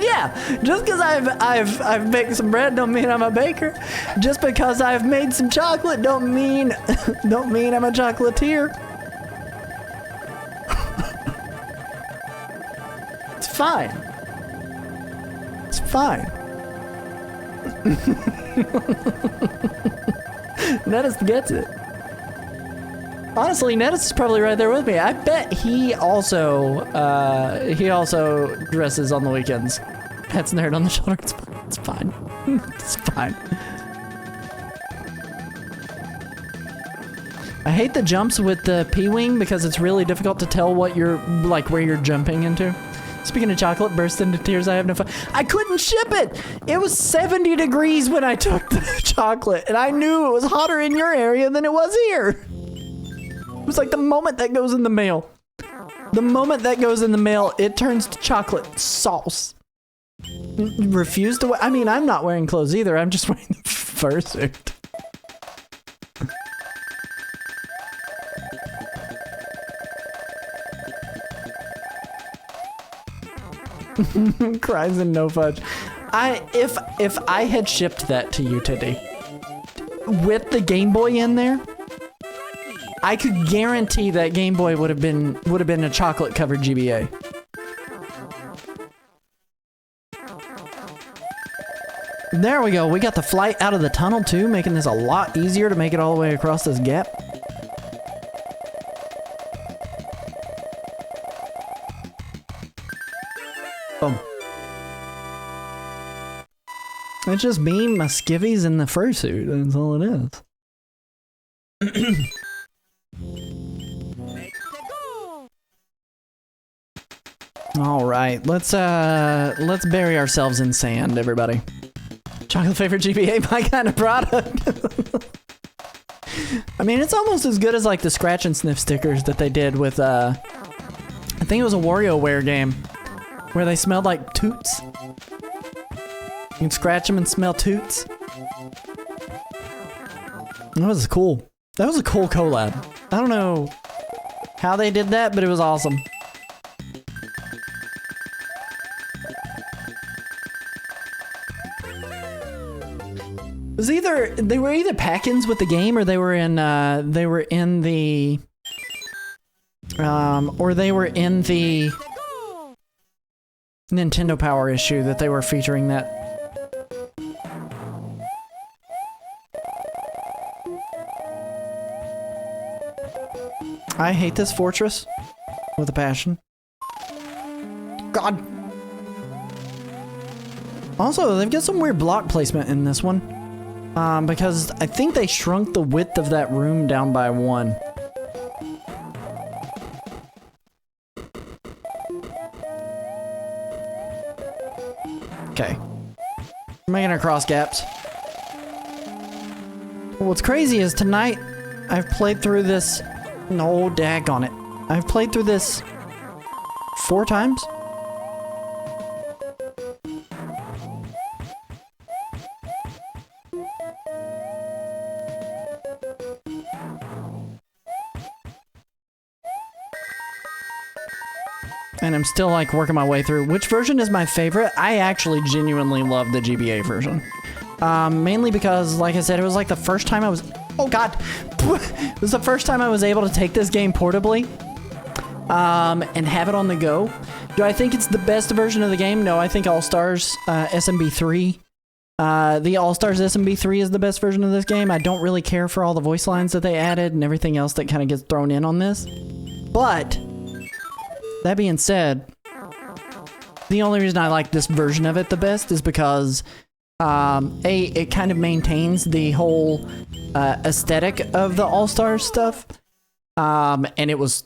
yeah. Just because I've baked some bread don't mean I'm a baker. Just because I've made some chocolate don't mean I'm a chocolatier. It's fine. It's fine. Nettis gets it. Honestly, Nettis is probably right there with me. I bet he also dresses on the weekends. Pets nerd on the shoulder. It's fine. It's fine. I hate the jumps with the P-wing because it's really difficult to tell what you're like, where you're jumping into. Speaking of chocolate, burst into tears. I have no fun. I couldn't ship it. It was 70 degrees when I took the chocolate, and I knew it was hotter in your area than it was here. It was like the moment that goes in the mail. The moment that goes in the mail, it turns to chocolate sauce. Refuse to wear. I mean, I'm not wearing clothes either. I'm just wearing the fursuit. Cries and no fudge. If I had shipped that to you today with the Game Boy in there, I could guarantee that Game Boy would have been a chocolate covered GBA. There we go. We got the flight out of the tunnel too, making this a lot easier to make it all the way across this gap. Boom. It's just me, my skivvies, and the fursuit. That's all it is. All right, let's bury ourselves in sand, everybody. Chocolate favorite GBA, my kind of product. I mean, it's almost as good as like the scratch and sniff stickers that they did with I think it was a WarioWare game where they smelled like toots. can scratch them and smell toots. That was cool. That was a cool collab. I don't know how they did that, but it was awesome. It was either they were either pack-ins with the game, or they were in the Nintendo Power issue that they were featuring that. I hate this fortress with a passion. God. Also, they've got some weird block placement in this one. Because I think they shrunk the width of that room down by 1. Okay. I'm making our cross gaps. What's crazy is tonight I've played through this. No, daggone it. I've played through this 4 times. And I'm still like working my way through. Which version is my favorite? I actually genuinely love the GBA version. Mainly because, like I said, it was like the first time I was... Oh god! It was the first time I was able to take this game portably. And have it on the go. Do I think it's the best version of the game? No, I think All-Stars SMB3. The All-Stars SMB3 is the best version of this game. I don't really care for all the voice lines that they added and everything else that kind of gets thrown in on this. But... that being said, the only reason I like this version of it the best is because, it kind of maintains the whole aesthetic of the All-Stars stuff, and it was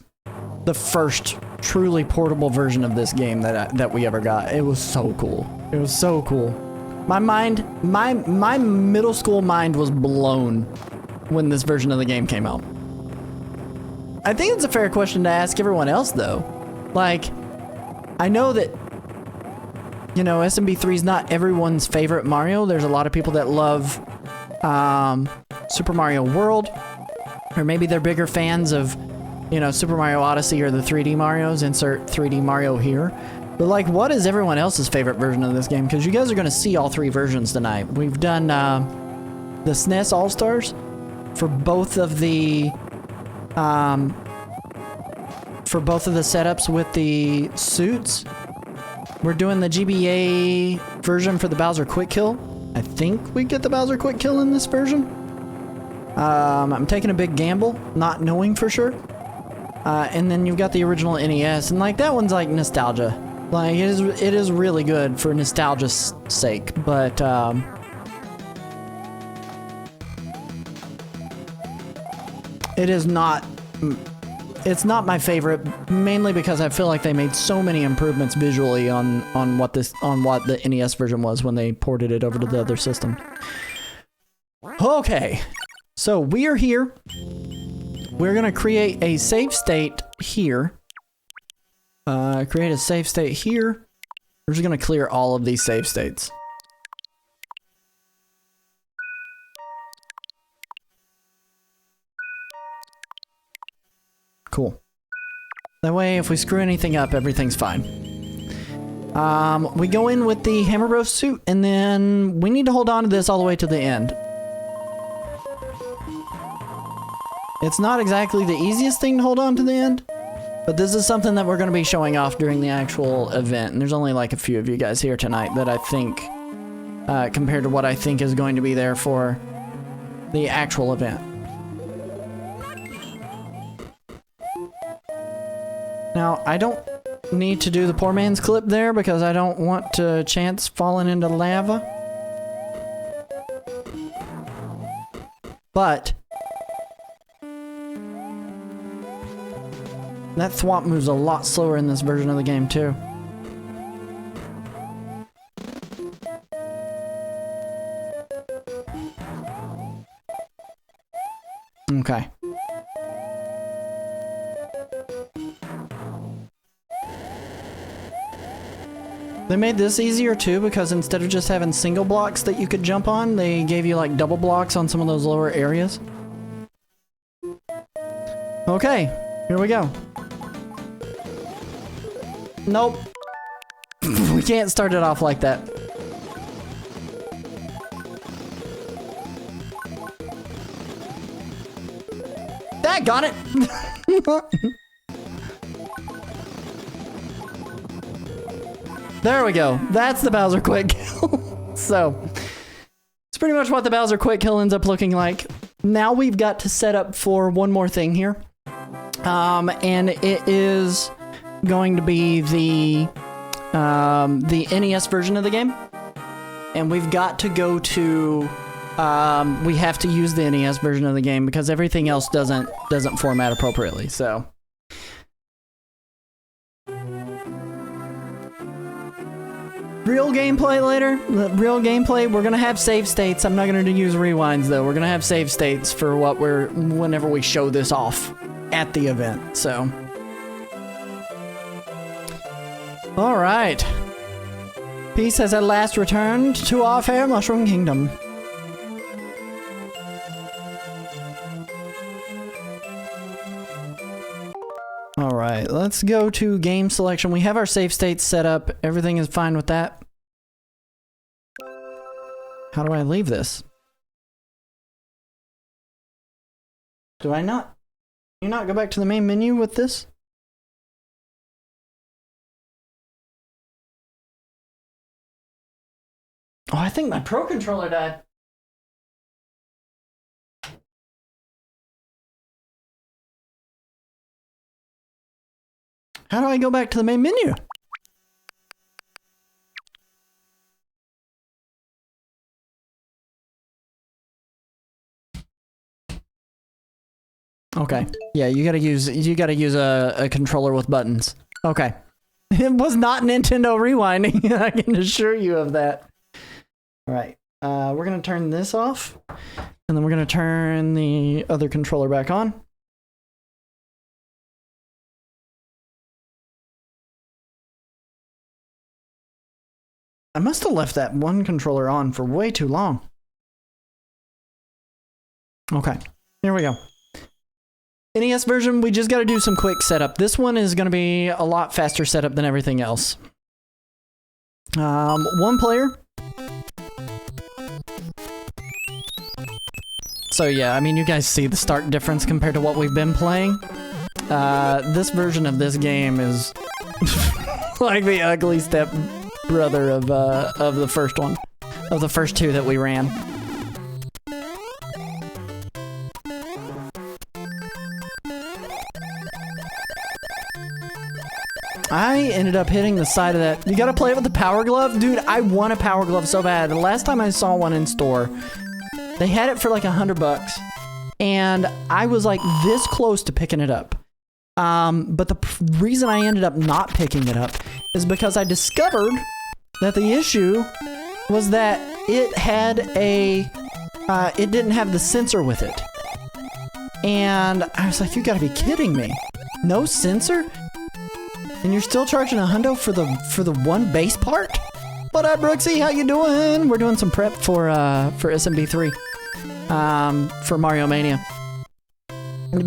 the first truly portable version of this game that we ever got. It was so cool. It was so cool. My middle school mind was blown when this version of the game came out. I think it's a fair question to ask everyone else, though. Like, I know that, you know, SMB3 is not everyone's favorite Mario. There's a lot of people that love Super Mario World, or maybe they're bigger fans of, you know, Super Mario Odyssey or the 3D Marios. Insert 3D Mario here. But, like, what is everyone else's favorite version of this game? Because you guys are going to see all 3 versions tonight. We've done the SNES All-Stars for both of the... for both of the setups with the suits. We're doing the GBA version for the Bowser Quick Kill. I think we get the Bowser Quick Kill in this version. I'm taking a big gamble, not knowing for sure. And then you've got the original NES, and like that one's like nostalgia. Like it is really good for nostalgia's sake, but it is not. It's not my favorite, mainly because I feel like they made so many improvements visually on what the NES version was when they ported it over to the other system. Okay, so we are here. We're gonna create a save state here. Create a save state here. We're just gonna clear all of these save states. Cool. That way, if we screw anything up, everything's fine. We go in with the Hammer Bros suit, and then we need to hold on to this all the way to the end. It's not exactly the easiest thing to hold on to the end, but this is something that we're going to be showing off during the actual event. And there's only like a few of you guys here tonight that I think, compared to what I think is going to be there for the actual event. Now, I don't need to do the poor man's clip there because I don't want to chance falling into lava. But that thwomp moves a lot slower in this version of the game too. Okay. They made this easier too because instead of just having single blocks that you could jump on, they gave you like double blocks on some of those lower areas. Okay, here we go. Nope. We can't start it off like that. Got it. There we go. That's the Bowser quick kill. So, it's pretty much what the Bowser quick kill ends up looking like. Now we've got to set up for one more thing here. And it is going to be the NES version of the game. And we've got to go to we have to use the NES version of the game because everything else doesn't format appropriately. So real gameplay later. Real gameplay. We're gonna have save states. I'm not gonna use rewinds though. We're gonna have save states for whenever we show this off at the event. So all right. Peace has at last returned to our fair Mushroom Kingdom. Alright, let's go to game selection. We have our save states set up. Everything is fine with that. How do I leave this? Do I not? Can you not go back to the main menu with this? Oh, I think my Pro Controller died. How do I go back to the main menu? Okay. Yeah, you gotta use a controller with buttons. Okay. It was not Nintendo rewinding, I can assure you of that. Alright. We're gonna turn this off, and then we're gonna turn the other controller back on. I must have left that one controller on for way too long. Okay, here we go. NES version, we just got to do some quick setup. This one is going to be a lot faster setup than everything else. One player. So yeah, I mean, you guys see the stark difference compared to what we've been playing. This version of this game is like the ugly step brother of the first one, of the first two that we ran. I ended up hitting the side of that. You gotta play it with the Power Glove? Dude, I want a Power Glove so bad. The last time I saw one in store, they had it for like $100, and I was like this close to picking it up. But the reason I ended up not picking it up is because I discovered that the issue was that it had it didn't have the sensor with it. And I was like, you gotta be kidding me. No sensor? And you're still charging $100 for the one base part? What up, Brooksy? How you doing? We're doing some prep for SMB3. For Mario Mania.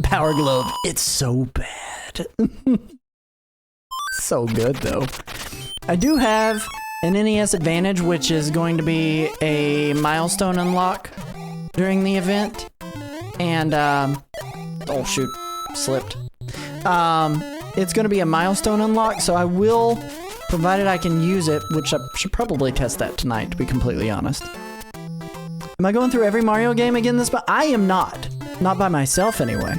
Power Glove. It's so bad. So good, though. I do have an NES Advantage, which is going to be a milestone unlock during the event. And, oh shoot, slipped. It's going to be a milestone unlock, so I will, provided I can use it, which I should probably test that tonight, to be completely honest. Am I going through every Mario game again this month? I am not. Not by myself, anyway.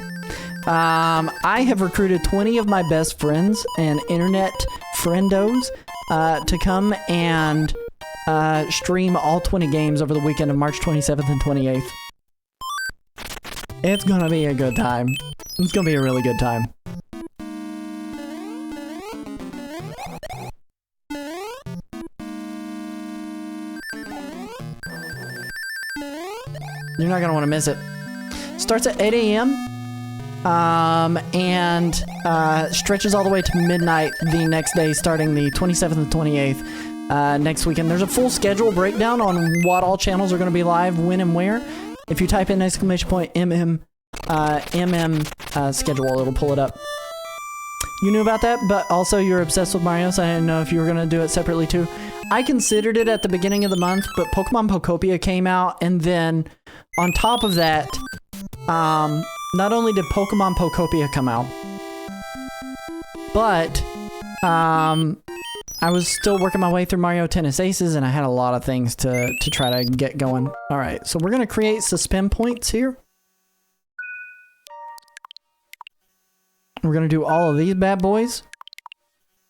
I have recruited 20 of my best friends and internet friendos to come and stream all 20 games over the weekend of March 27th and 28th. It's gonna be a good time. It's gonna be a really good time. You're not gonna want to miss it. Starts at 8 a.m. And stretches all the way to midnight the next day, starting the 27th and 28th. next weekend. There's a full schedule breakdown on what all channels are going to be live, when and where. If you type in !MM schedule, it'll pull it up. You knew about that, but also you're obsessed with Mario, so I didn't know if you were going to do it separately too. I considered it at the beginning of the month, but Pokemon Pokopia came out, and then on top of that, not only did Pokemon Pokopia come out, but I was still working my way through Mario Tennis Aces, and I had a lot of things to try to get going. All right, so we're going to create suspend points here. We're going to do all of these bad boys.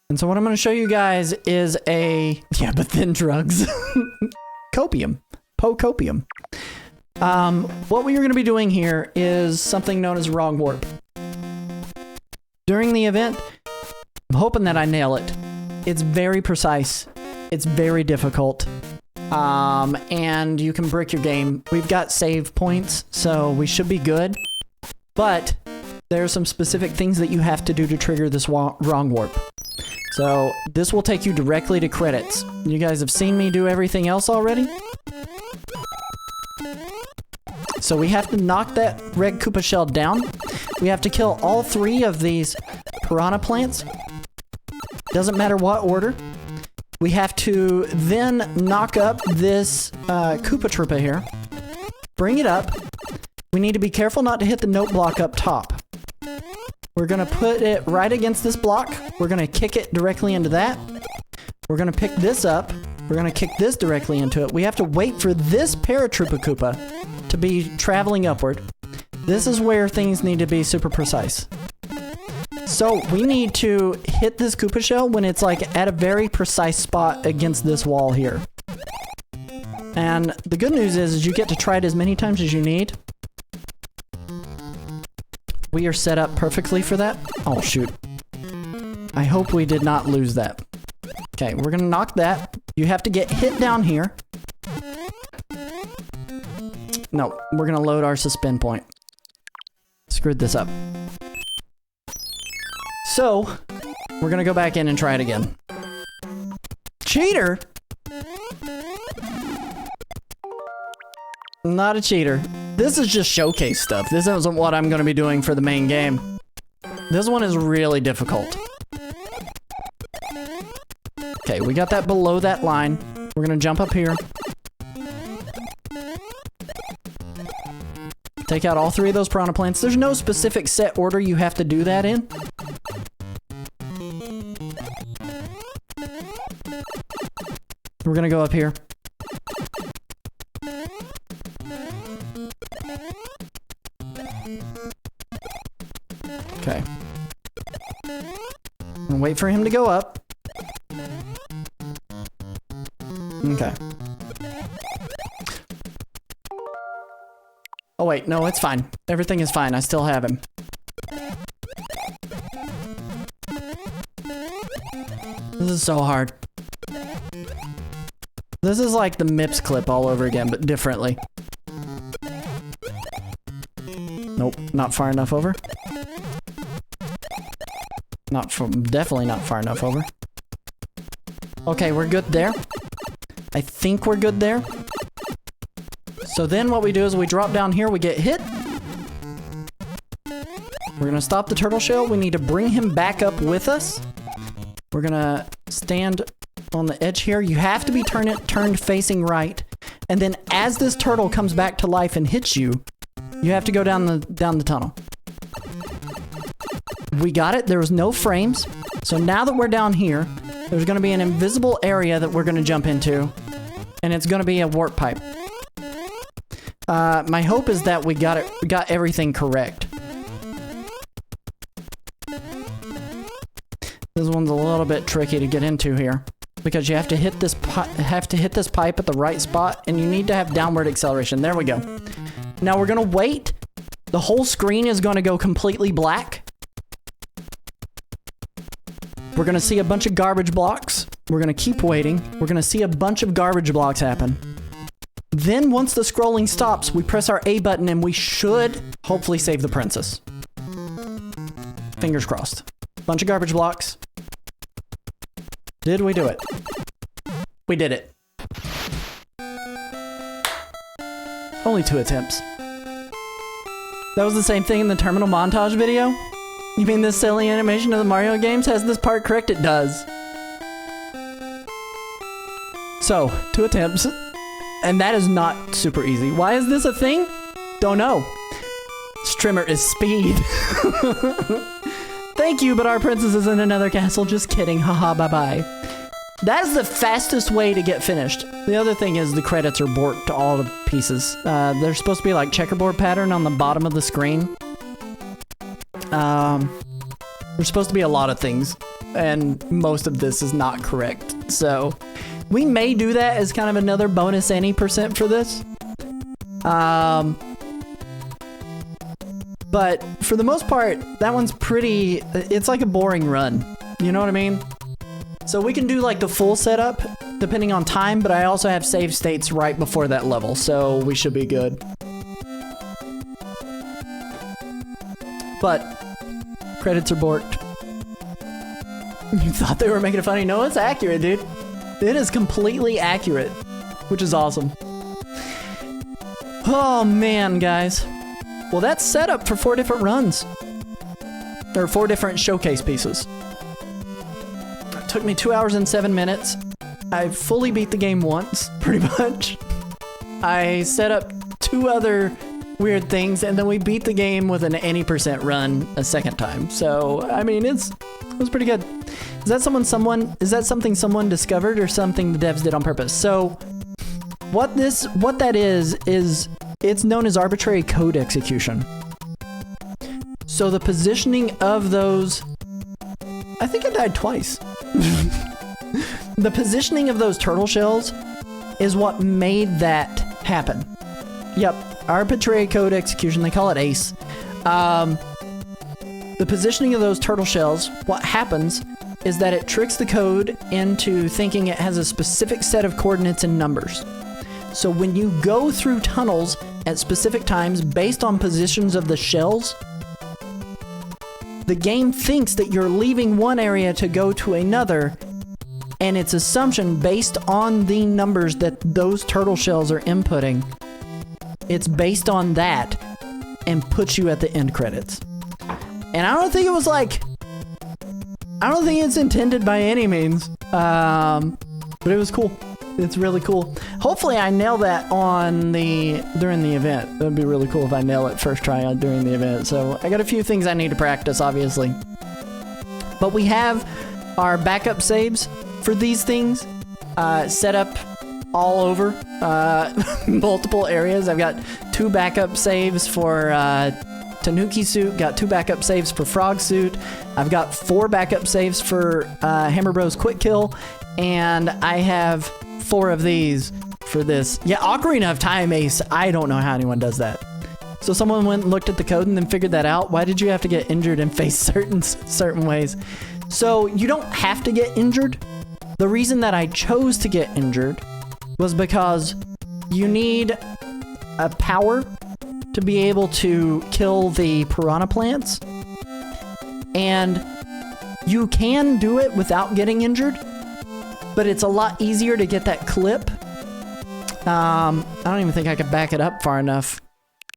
And so what I'm going to show you guys is a... Yeah, but then drugs. Copium. Pocopium. What we're going to be doing here is something known as wrong warp. During the event, I'm hoping that I nail it. It's very precise. It's very difficult. And you can brick your game. We've got save points, so we should be good. But there are some specific things that you have to do to trigger this wrong warp. So this will take you directly to credits. You guys have seen me do everything else already. So we have to knock that red Koopa shell down. We have to kill all 3 of these piranha plants. Doesn't matter what order. We have to then knock up this Koopa Troopa here. Bring it up. We need to be careful not to hit the note block up top. We're going to put it right against this block. We're going to kick it directly into that. We're going to pick this up. We're going to kick this directly into it. We have to wait for this Paratroopa Koopa to be traveling upward. This is where things need to be super precise. So we need to hit this Koopa shell when it's like at a very precise spot against this wall here. And the good news is you get to try it as many times as you need. We are set up perfectly for that. Oh, shoot. I hope we did not lose that. Okay, we're gonna knock that. You have to get hit down here. No, we're gonna load our suspend point. Screwed this up. So, we're gonna go back in and try it again. Cheater? Not a cheater. This is just showcase stuff. This isn't what I'm going to be doing for the main game. This one is really difficult. Okay, we got that below that line. We're going to jump up here. Take out all 3 of those piranha plants. There's no specific set order you have to do that in. We're going to go up here. Okay. And wait for him to go up. Okay. Oh wait, no, it's fine. Everything is fine. I still have him. This is so hard. This is like the MIPS clip all over again, but differently. Nope, not far enough over. Definitely not far enough over. Okay, we're good there. I think we're good there. So then what we do is we drop down here, we get hit. We're gonna stop the turtle shell. We need to bring him back up with us. We're gonna stand on the edge here. You have to be turned facing right. And then as this turtle comes back to life and hits you, you have to go down the tunnel. We got it. There was no frames. So now that we're down here, there's going to be an invisible area that we're going to jump into. And it's going to be a warp pipe. My hope is that we got everything correct. This one's a little bit tricky to get into here. Because you have to hit this pipe at the right spot. And you need to have downward acceleration. There we go. Now we're going to wait. The whole screen is going to go completely black. We're going to see a bunch of garbage blocks. We're going to keep waiting. We're going to see a bunch of garbage blocks happen. Then once the scrolling stops, we press our A button and we should hopefully save the princess. Fingers crossed. Bunch of garbage blocks. Did we do it? We did it. Only 2 attempts. That was the same thing in the terminal montage video? You mean this silly animation of the Mario games has this part correct? It does. So, 2 attempts. And that is not super easy. Why is this a thing? Don't know. This trimmer is speed. Thank you, but our princess is in another castle. Just kidding. Haha, bye-bye. That is the fastest way to get finished. The other thing is the credits are borked to all the pieces. There's supposed to be like checkerboard pattern on the bottom of the screen. There's supposed to be a lot of things, and most of this is not correct. So we may do that as kind of another bonus any % for this. But for the most part, that one's pretty, it's like a boring run. You know what I mean? So we can do like the full setup depending on time, but I also have save states right before that level, so we should be good. But credits are borked. You thought they were making it funny? No, it's accurate, dude. It is completely accurate, which is awesome. Oh man, guys. Well, that's set up for 4 different runs. There are 4 different showcase pieces. It took me 2 hours and 7 minutes. I fully beat the game once, pretty much. I set up 2 other weird things, and then we beat the game with an any % run a second time. So, I mean, it was pretty good. Is that something someone discovered or something the devs did on purpose? So, what that is it's known as arbitrary code execution. So the positioning of those, I think I died twice. The positioning of those turtle shells is what made that happen. Yep, arbitrary code execution, they call it ACE. The positioning of those turtle shells, what happens is that it tricks the code into thinking it has a specific set of coordinates and numbers. So when you go through tunnels at specific times based on positions of the shells, the game thinks that you're leaving one area to go to another, and its assumption based on the numbers that those turtle shells are inputting, it's based on that and puts you at the end credits. And I don't think it was like, I don't think it's intended by any means, but it was cool. It's really cool. Hopefully I nail that during the event. That'd be really cool if I nail it first try during the event. So I got a few things I need to practice, obviously. But we have our backup saves for these things set up all over multiple areas. I've got 2 backup saves for Tanuki suit, got 2 backup saves for frog suit. I've got 4 backup saves for Hammer Bros quick kill, and I have 4 of these for this. Yeah, Ocarina of Time Ace. I don't know how anyone does that. So someone went and looked at the code and then figured that out. Why did you have to get injured and face certain ways? So you don't have to get injured. The reason that I chose to get injured was because you need a power to be able to kill the piranha plants. And you can do it without getting injured, but it's a lot easier to get that clip. I don't even think I could back it up far enough.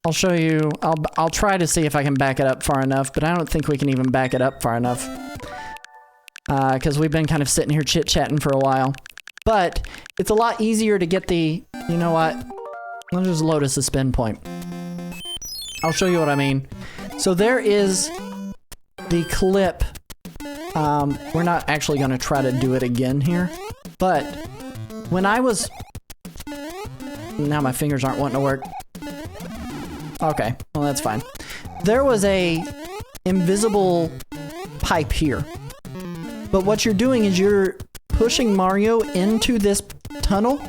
I'll show you. I'll try to see if I can back it up far enough, but I don't think we can even back it up far enough. Because we've been kind of sitting here chit-chatting for a while. But it's a lot easier to get the, you know what? Let's just load a suspend point. I'll show you what I mean. So there is the clip. We're not actually going to try to do it again here. But when I was... Now my fingers aren't wanting to work. Okay, well that's fine. There was a invisible pipe here. But what you're doing is you're pushing Mario into this tunnel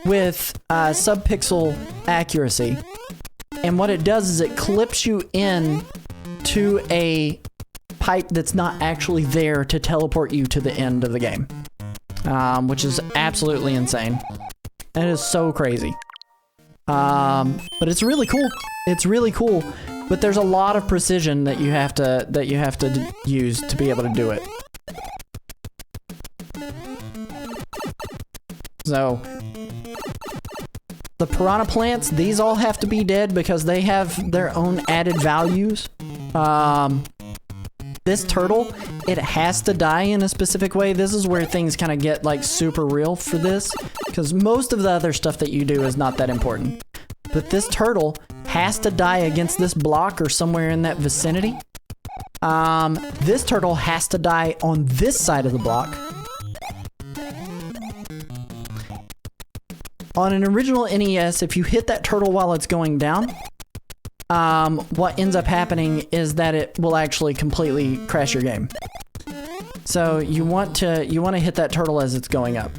with sub-pixel accuracy. And what it does is it clips you in to a pipe that's not actually there to teleport you to the end of the game. Which is absolutely insane. It is so crazy. But it's really cool. It's really cool. But there's a lot of precision that you have to use to be able to do it. So the piranha plants, these all have to be dead because they have their own added values. This turtle, it has to die in a specific way. This is where things kind of get like super real for this, because most of the other stuff that you do is not that important. But this turtle has to die against this block or somewhere in that vicinity. This turtle has to die on this side of the block. On an original NES, if you hit that turtle while it's going down, what ends up happening is that it will actually completely crash your game. So you want to hit that turtle as it's going up.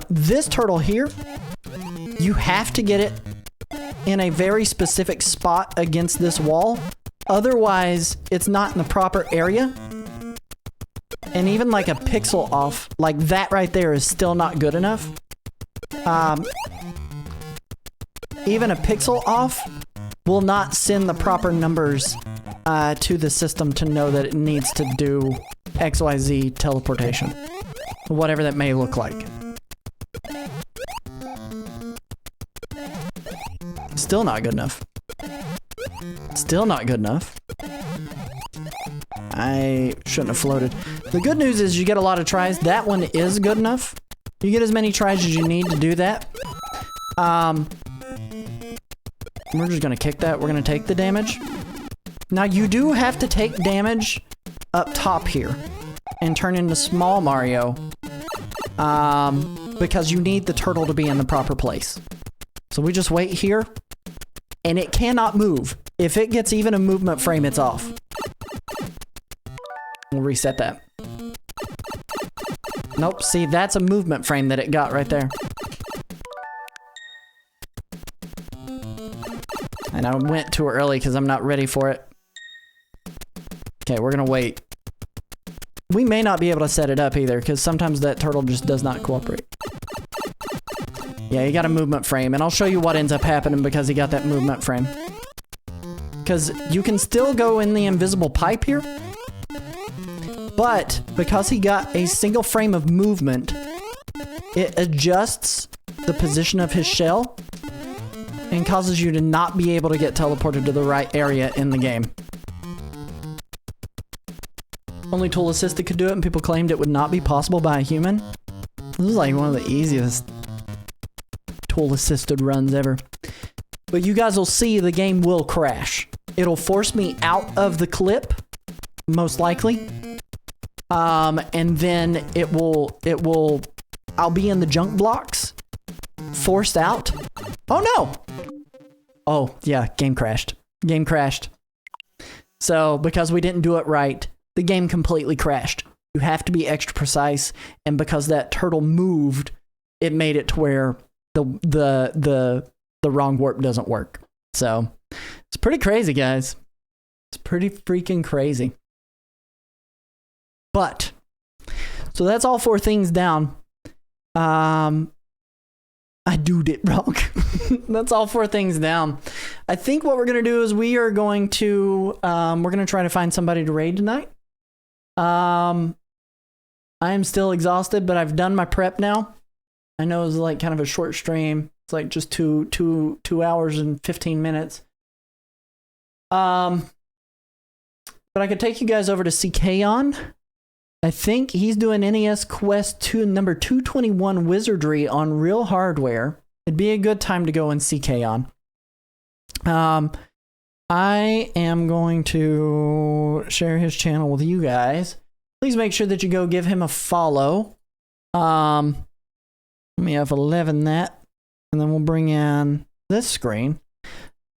This turtle here, you have to get it in a very specific spot against this wall. Otherwise, it's not in the proper area. And even like a pixel off, like that right there is still not good enough. Even a pixel off will not send the proper numbers to the system to know that it needs to do XYZ teleportation. Whatever that may look like. Still not good enough. Still not good enough. I shouldn't have floated. The good news is you get a lot of tries. That one is good enough. You get as many tries as you need to do that. We're just gonna kick that. We're gonna take the damage. Now you do have to take damage up top here and turn into small Mario because you need the turtle to be in the proper place. So we just wait here and it cannot move. If it gets even a movement frame, it's off. We'll reset that. Nope, see, that's a movement frame that it got right there. And I went too early because I'm not ready for it. Okay, we're gonna wait. We may not be able to set it up either because sometimes that turtle just does not cooperate. Yeah, he got a movement frame, and I'll show you what ends up happening because he got that movement frame. Because you can still go in the invisible pipe here, but because he got a single frame of movement, it adjusts the position of his shell and causes you to not be able to get teleported to the right area in the game. Only tool assisted could do it, and people claimed it would not be possible by a human. This is like one of the easiest tool assisted runs ever. But you guys will see the game will crash. It'll force me out of the clip, most likely. And then I'll be in the junk blocks, forced out. Oh no! Oh, yeah, game crashed. Game crashed. So, because we didn't do it right, the game completely crashed. You have to be extra precise, and because that turtle moved, it made it to where the wrong warp doesn't work. So, it's pretty crazy, guys. It's pretty freaking crazy. But, so that's all 4 things down. I doed it wrong. That's all 4 things down. I think what we're going to do is we are going to, we're going to try to find somebody to raid tonight. I am still exhausted, but I've done my prep now. I know it's like kind of a short stream. It's like just two hours and 15 minutes. But I could take you guys over to CKon. I think he's doing NES Quest 2, number 221 Wizardry on real hardware. It'd be a good time to go and CKon. I am going to share his channel with you guys. Please make sure that you go give him a follow. Let me have 11 that, and then we'll bring in this screen.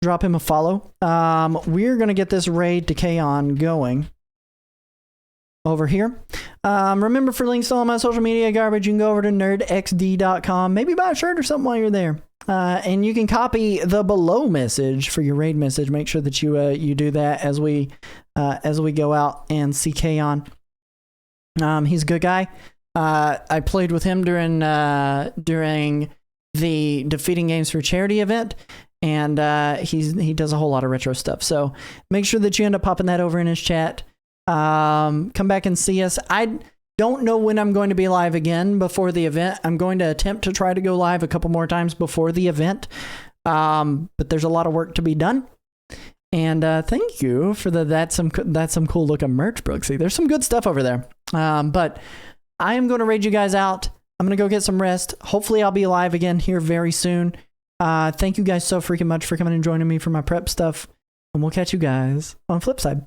Drop him a follow. We're going to get this raid to Kaon going over here. Remember, for links to all my social media garbage, you can go over to nerdxd.com. Maybe buy a shirt or something while you're there. And you can copy the below message for your raid message. Make sure that you do that as we go out and see Kaon. He's a good guy. I played with him during the Defeating Games for Charity event, and he does a whole lot of retro stuff. So make sure that you end up popping that over in his chat. Come back and see us. don't know when I'm going to be live again before the event. I'm going to attempt to try to go live a couple more times before the event. But there's a lot of work to be done. And thank you for that's some cool looking merch, Brooksy. There's some good stuff over there. But I am going to raid you guys out. I'm going to go get some rest. Hopefully I'll be live again here very soon. Thank you guys so freaking much for coming and joining me for my prep stuff. And we'll catch you guys on Flipside.